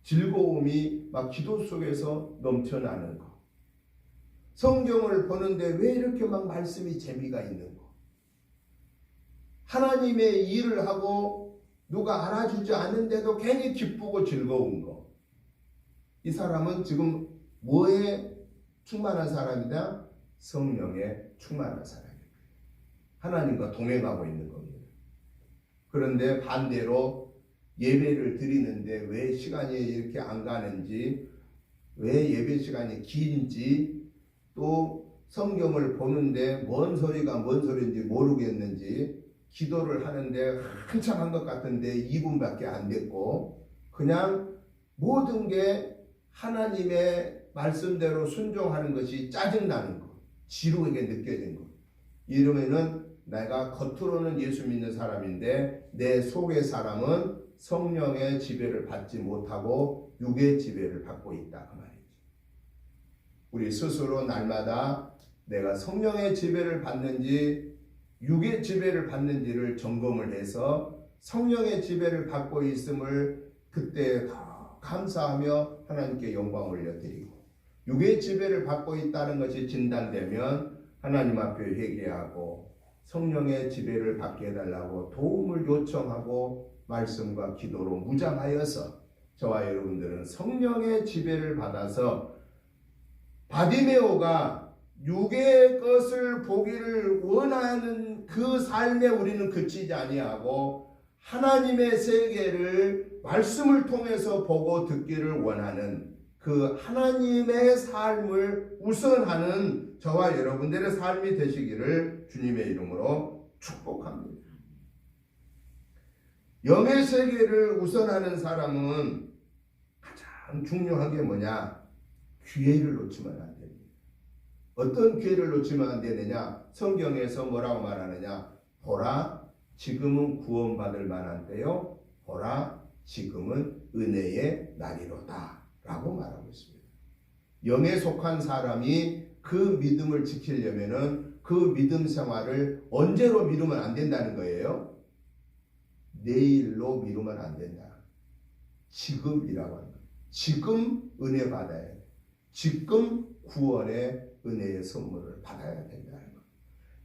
즐거움이 막 기도 속에서 넘쳐나는 것, 성경을 보는데 왜 이렇게 막 말씀이 재미가 있는 것, 하나님의 일을 하고 누가 알아주지 않는데도 괜히 기쁘고 즐거운 것, 이 사람은 지금 뭐에 충만한 사람이다? 성령에 충만한 사람입니다. 하나님과 동행하고 있는 겁니다. 그런데 반대로 예배를 드리는데 왜 시간이 이렇게 안 가는지, 왜 예배 시간이 긴지, 또 성경을 보는데 뭔 소리가 뭔 소리인지 모르겠는지, 기도를 하는데 한참 한 것 같은데 2분밖에 안 됐고, 그냥 모든 게 하나님의 말씀대로 순종하는 것이 짜증나는 것, 지루하게 느껴진 것, 이러면은 내가 겉으로는 예수 믿는 사람인데 내 속의 사람은 성령의 지배를 받지 못하고 육의 지배를 받고 있다 그 말이지. 우리 스스로 날마다 내가 성령의 지배를 받는지 육의 지배를 받는지를 점검을 해서 성령의 지배를 받고 있음을 그때 감사하며 하나님께 영광 올려드리고, 육의 지배를 받고 있다는 것이 진단되면 하나님 앞에 회개하고 성령의 지배를 받게 해달라고 도움을 요청하고 말씀과 기도로 무장하여서 저와 여러분들은 성령의 지배를 받아서 바디메오가 육의 것을 보기를 원하는 그 삶에 우리는 그치지 아니하고 하나님의 세계를 말씀을 통해서 보고 듣기를 원하는 그 하나님의 삶을 우선하는 저와 여러분들의 삶이 되시기를 주님의 이름으로 축복합니다. 영의 세계를 우선하는 사람은 가장 중요한 게 뭐냐? 기회를 놓치면 안 됩니다. 어떤 기회를 놓치면 안 되느냐? 성경에서 뭐라고 말하느냐? 보라, 지금은 구원받을 만한 때요. 보라, 지금은 은혜의 날이로다 라고 말하고 있습니다. 영에 속한 사람이 그 믿음을 지키려면은 그 믿음 생활을 언제로 미루면 안 된다는 거예요. 내일로 미루면 안 된다. 지금이라고 합니다. 지금 은혜 받아야 돼. 지금 구원의 은혜의 선물을 받아야 된다는 거.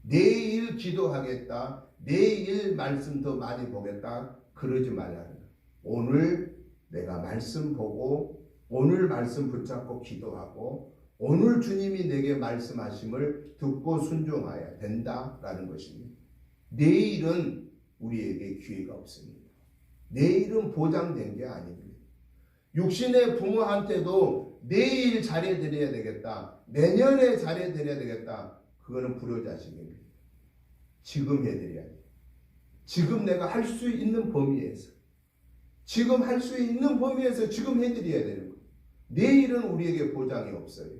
내일 기도하겠다. 내일 말씀 더 많이 보겠다. 그러지 말라는 거. 오늘 내가 말씀 보고 오늘 말씀 붙잡고 기도하고 오늘 주님이 내게 말씀하심을 듣고 순종해야 된다라는 것입니다. 내일은 우리에게 기회가 없습니다. 내일은 보장된 게 아닙니다. 육신의 부모한테도 내일 잘해드려야 되겠다. 내년에 잘해드려야 되겠다. 그거는 불효자식입니다. 지금 해드려야 돼요. 지금 내가 할 수 있는 범위에서 지금 할 수 있는 범위에서 지금 해드려야 되는 거예요. 내일은 우리에게 보장이 없어요.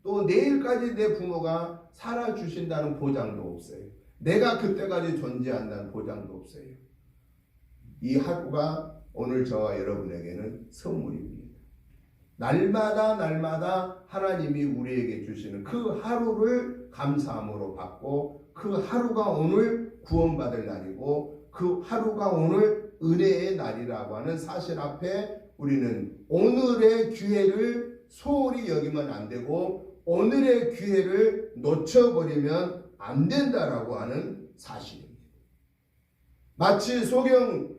또 내일까지 내 부모가 살아주신다는 보장도 없어요. 내가 그때까지 존재한다는 보장도 없어요. 이 하루가 오늘 저와 여러분에게는 선물입니다. 날마다 하나님이 우리에게 주시는 그 하루를 감사함으로 받고 그 하루가 오늘 구원받을 날이고 그 하루가 오늘 은혜의 날이라고 하는 사실 앞에 우리는 오늘의 기회를 소홀히 여기면 안 되고 오늘의 기회를 놓쳐버리면 안 된다라고 하는 사실입니다. 마치 소경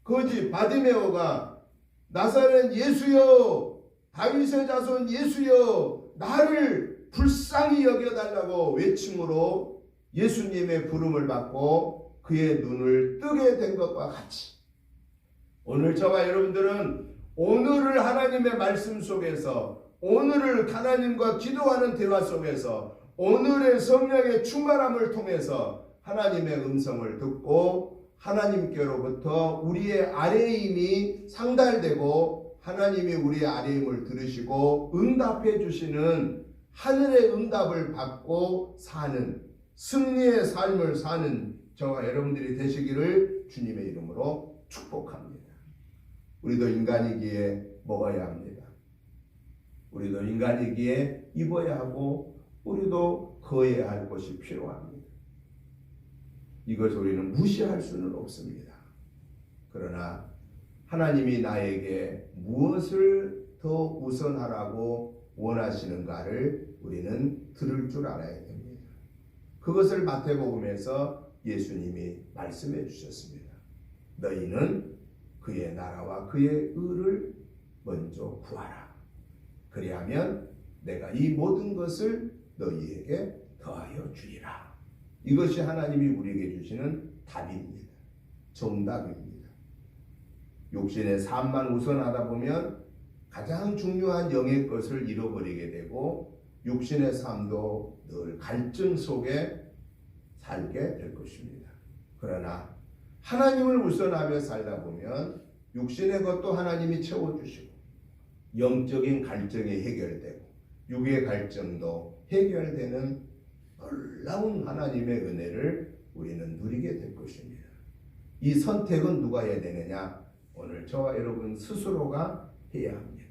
거지 바디메오가 나사렛 예수여 다윗의 자손 예수여 나를 불쌍히 여겨달라고 외침으로 예수님의 부름을 받고 그의 눈을 뜨게 된 것과 같이 오늘 저와 여러분들은 오늘을 하나님의 말씀 속에서 오늘을 하나님과 기도하는 대화 속에서 오늘의 성령의 충만함을 통해서 하나님의 음성을 듣고 하나님께로부터 우리의 아뢰임이 상달되고 하나님이 우리의 아뢰임을 들으시고 응답해 주시는 하늘의 응답을 받고 사는 승리의 삶을 사는 저와 여러분들이 되시기를 주님의 이름으로 축복합니다. 우리도 인간이기에 먹어야 합니다. 우리도 인간이기에 입어야 하고 우리도 거해야 할 것이 필요합니다. 이것을 우리는 무시할 수는 없습니다. 그러나 하나님이 나에게 무엇을 더 우선하라고 원하시는가를 우리는 들을 줄 알아야 됩니다. 그것을 마태복음에서 예수님이 말씀해 주셨습니다. 너희는 그의 나라와 그의 의를 먼저 구하라. 그리하면 내가 이 모든 것을 너희에게 더하여 주리라. 이것이 하나님이 우리에게 주시는 답입니다. 정답입니다. 욕심의 삶만 우선하다 보면 가장 중요한 영의 것을 잃어버리게 되고 육신의 삶도 늘 갈증 속에 살게 될 것입니다. 그러나 하나님을 우선하며 살다 보면 육신의 것도 하나님이 채워주시고 영적인 갈증이 해결되고 육의 갈증도 해결되는 놀라운 하나님의 은혜를 우리는 누리게 될 것입니다. 이 선택은 누가 해야 되느냐? 오늘 저와 여러분 스스로가 해야 합니다.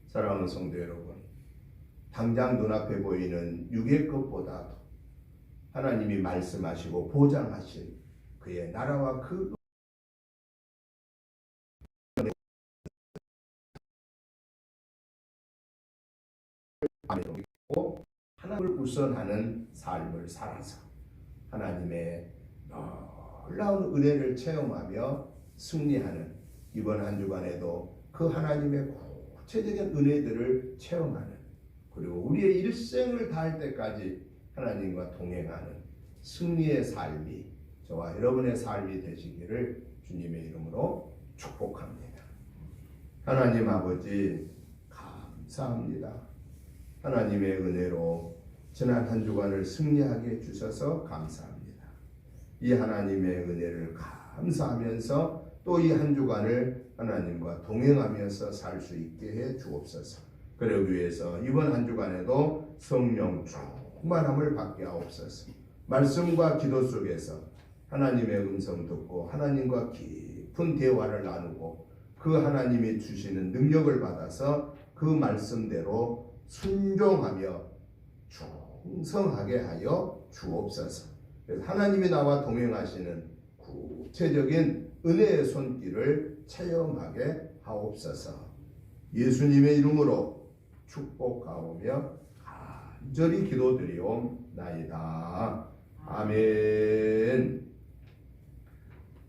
사랑하는 성도 여러분, 당장 눈앞에 보이는 육의 것보다도 하나님이 말씀하시고 보장하신 그의 나라와 그 하나님을 우선하는 삶을 살아서 하나님의 놀라운 은혜를 체험하며 승리하는 이번 한 주간에도 그 하나님의 구체적인 은혜들을 체험하는 그리고 우리의 일생을 다할 때까지 하나님과 동행하는 승리의 삶이 저와 여러분의 삶이 되시기를 주님의 이름으로 축복합니다. 하나님 아버지 감사합니다. 하나님의 은혜로 지난 한 주간을 승리하게 해주셔서 감사합니다. 이 하나님의 은혜를 감사하면서 또 이 한 주간을 하나님과 동행하면서 살 수 있게 해 주옵소서. 그러기 위해서 이번 한 주간에도 성령 충만함을 받게 하옵소서. 말씀과 기도 속에서 하나님의 음성 듣고 하나님과 깊은 대화를 나누고 그 하나님이 주시는 능력을 받아서 그 말씀대로 순종하며 충성하게 하여 주옵소서. 그래서 하나님이 나와 동행하시는 구체적인 은혜의 손길을 체험하게 하옵소서. 예수님의 이름으로 축복하오며 간절히 기도드리옵나이다. 아멘.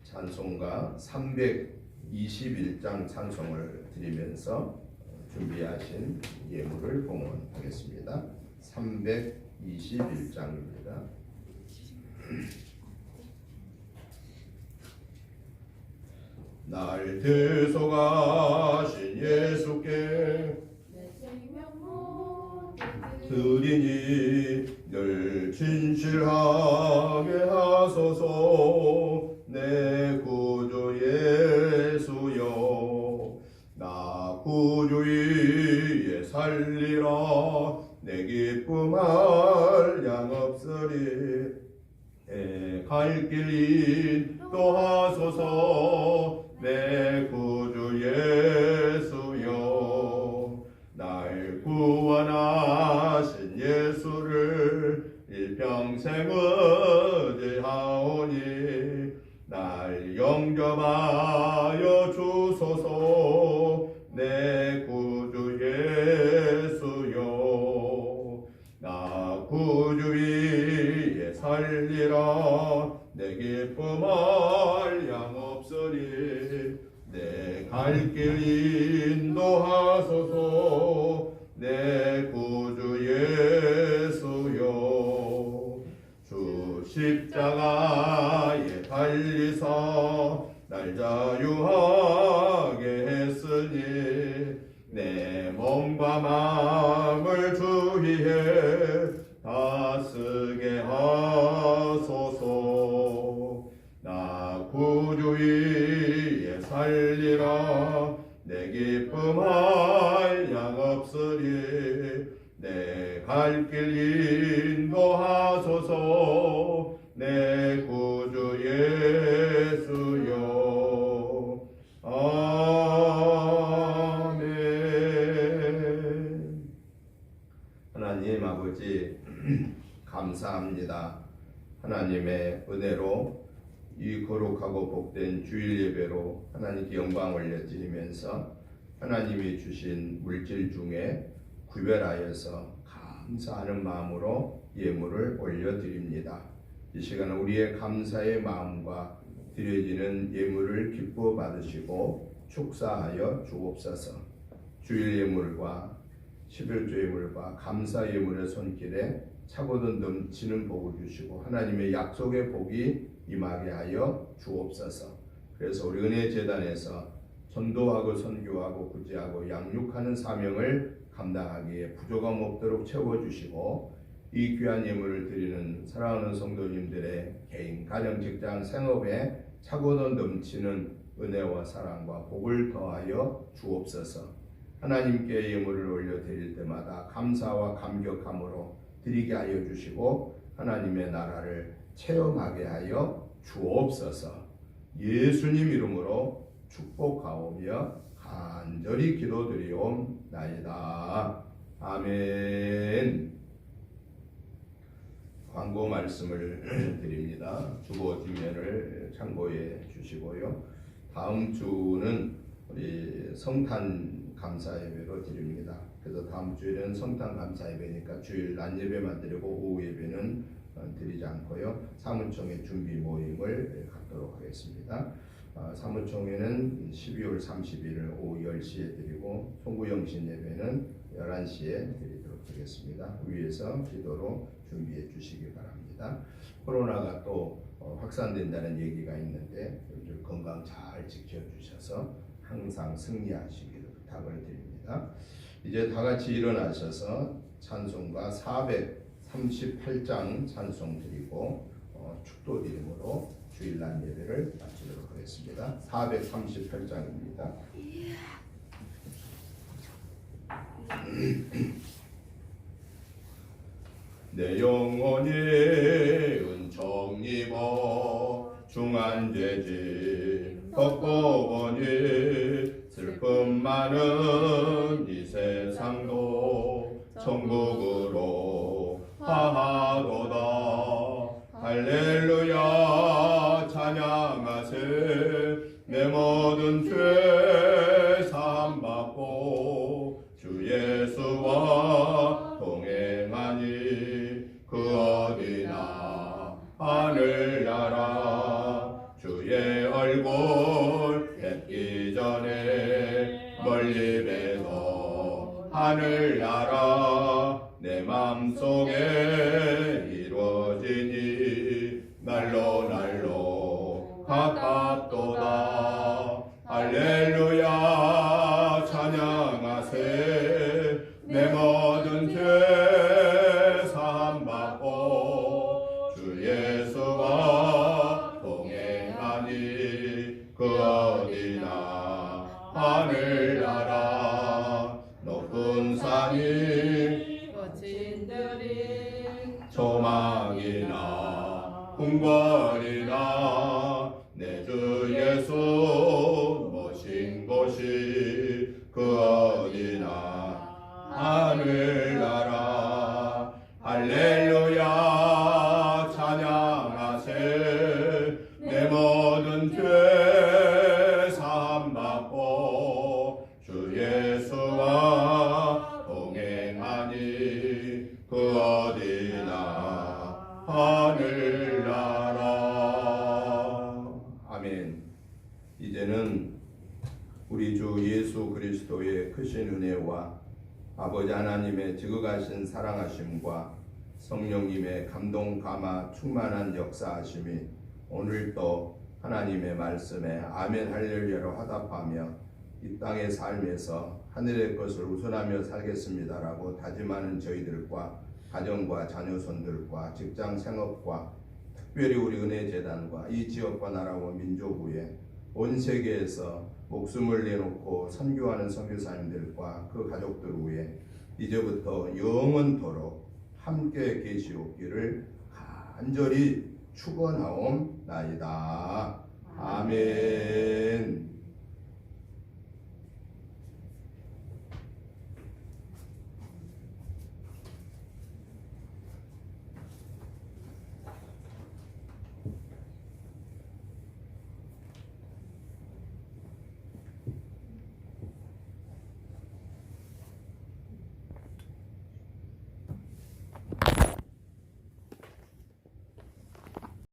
찬송가 321장 찬송을 드리면서 준비하신 예물을 봉헌하겠습니다. 321장입니다. 날 대속하신 예수께 드리니 늘 진실하게 하소서. 내 구주 예수여, 나 구주 위에 살리라. 내 기쁨할 양 없으리. 내 갈 길 인도하소서. 내 구주 예수여, 날 구원하신 예수를 일평생 의지하오니 날 영접하여 주소서. 내 구주 예수여, 나 구주 위에 살리라. 내 기쁨할 양 없으리. 내 갈 길 인도하소서. 내 구주 예수여, 주 십자가에 달리사 날 자유하게 했으니 내 몸과 마음을 주 위에 다쓰게 하소서. 나 구주 위에 살리라. 내 기쁨할 양 없으리. 내 갈 길 인도하소서. 내 구주 예수여. 아멘. 하나님 아버지 감사합니다. 하나님의 은혜로 이 거룩하고 복된 주일 예배로 하나님께 영광 올려드리면서 하나님이 주신 물질 중에 구별하여서 감사하는 마음으로 예물을 올려드립니다. 이 시간은 우리의 감사의 마음과 드려지는 예물을 기뻐 받으시고 축사하여 주옵소서. 주일 예물과 11조 예물과 감사 예물의 손길에 차고도 넘치는 복을 주시고 하나님의 약속의 복이 임하게 하여 주옵소서. 그래서 우리 은혜재단에서 전도하고 선교하고 구제하고 양육하는 사명을 감당하기에 부족함 없도록 채워주시고 이 귀한 예물을 드리는 사랑하는 성도님들의 개인, 가정, 직장, 생업에 차고도 넘치는 은혜와 사랑과 복을 더하여 주옵소서. 하나님께 예물을 올려드릴 때마다 감사와 감격함으로 드리게 하여 주시고 하나님의 나라를 체험하게 하여 주옵소서. 예수님 이름으로 축복하오며 간절히 기도드리옵나이다. 아멘. 광고 말씀을 드립니다. 주보 뒷면을 참고해 주시고요. 다음 주는 우리 성탄 감사 예배로 드립니다. 그래서 다음 주에는 성탄 감사 예배니까 주일 낮 예배만 드리고 오후 예배는 드리지 않고요. 사무총회 준비 모임을 갖도록 하겠습니다. 사무총회는 12월 31일 오후 10시에 드리고 송구영신 예배는 11시에 드리도록 하겠습니다. 위에서 기도로 준비해 주시기 바랍니다. 코로나가 또 확산된다는 얘기가 있는데 건강 잘 지켜주셔서 항상 승리하시기를 부탁을 드립니다. 이제 다 같이 일어나셔서 찬송가 438장 찬송 드리고 축도 드림으로 주일날 예배를 마치도록 하겠습니다. 438장입니다. 내 영혼이 은총 입어 중한죄짐 덮고 보니 슬픔 많은 이 세상도 천국으로 하하도다. 할렐루야 찬양하세. 내 모든 죄 사함받고 주 예수와 동행하니 그 어디나 하늘나라. 주의 얼굴 뵙기 전에 멀리 뵈서 하늘나라 내 맘속에 이루어지니 날로 날로 가깝도다. 할렐루야 찬양하세. 내 모든 죄 사함받고 주 예수와 동행하니 그 어디나 하늘나라. 높은 산이 거친들이 조망이나 궁궐이나 내 주 예수 모신 곳이 그 어디나 하늘나라. 할렐루야 찬양하세. 내 모든 죄 사함받고 주 예수와 동행하니 그 어디나 하늘나라. 아멘. 이제는 우리 주 예수 그리스도의 크신 은혜와 아버지 하나님의 지극하신 사랑하심과 성령님의 감동 감화 충만한 역사하심이 오늘도 하나님의 말씀에 아멘 할렐루야로 화답하며 이 땅의 삶에서 하늘의 것을 우선하며 살겠습니다라고 다짐하는 저희들과 가정과 자녀손들과 직장 생업과 특별히 우리 은혜재단과 이 지역과 나라와 민족 위에 온 세계에서 목숨을 내놓고 선교하는 선교사님들과 그 가족들 위에 이제부터 영원토록 함께 계시옵기를 간절히 축원하옵나이다. 아멘.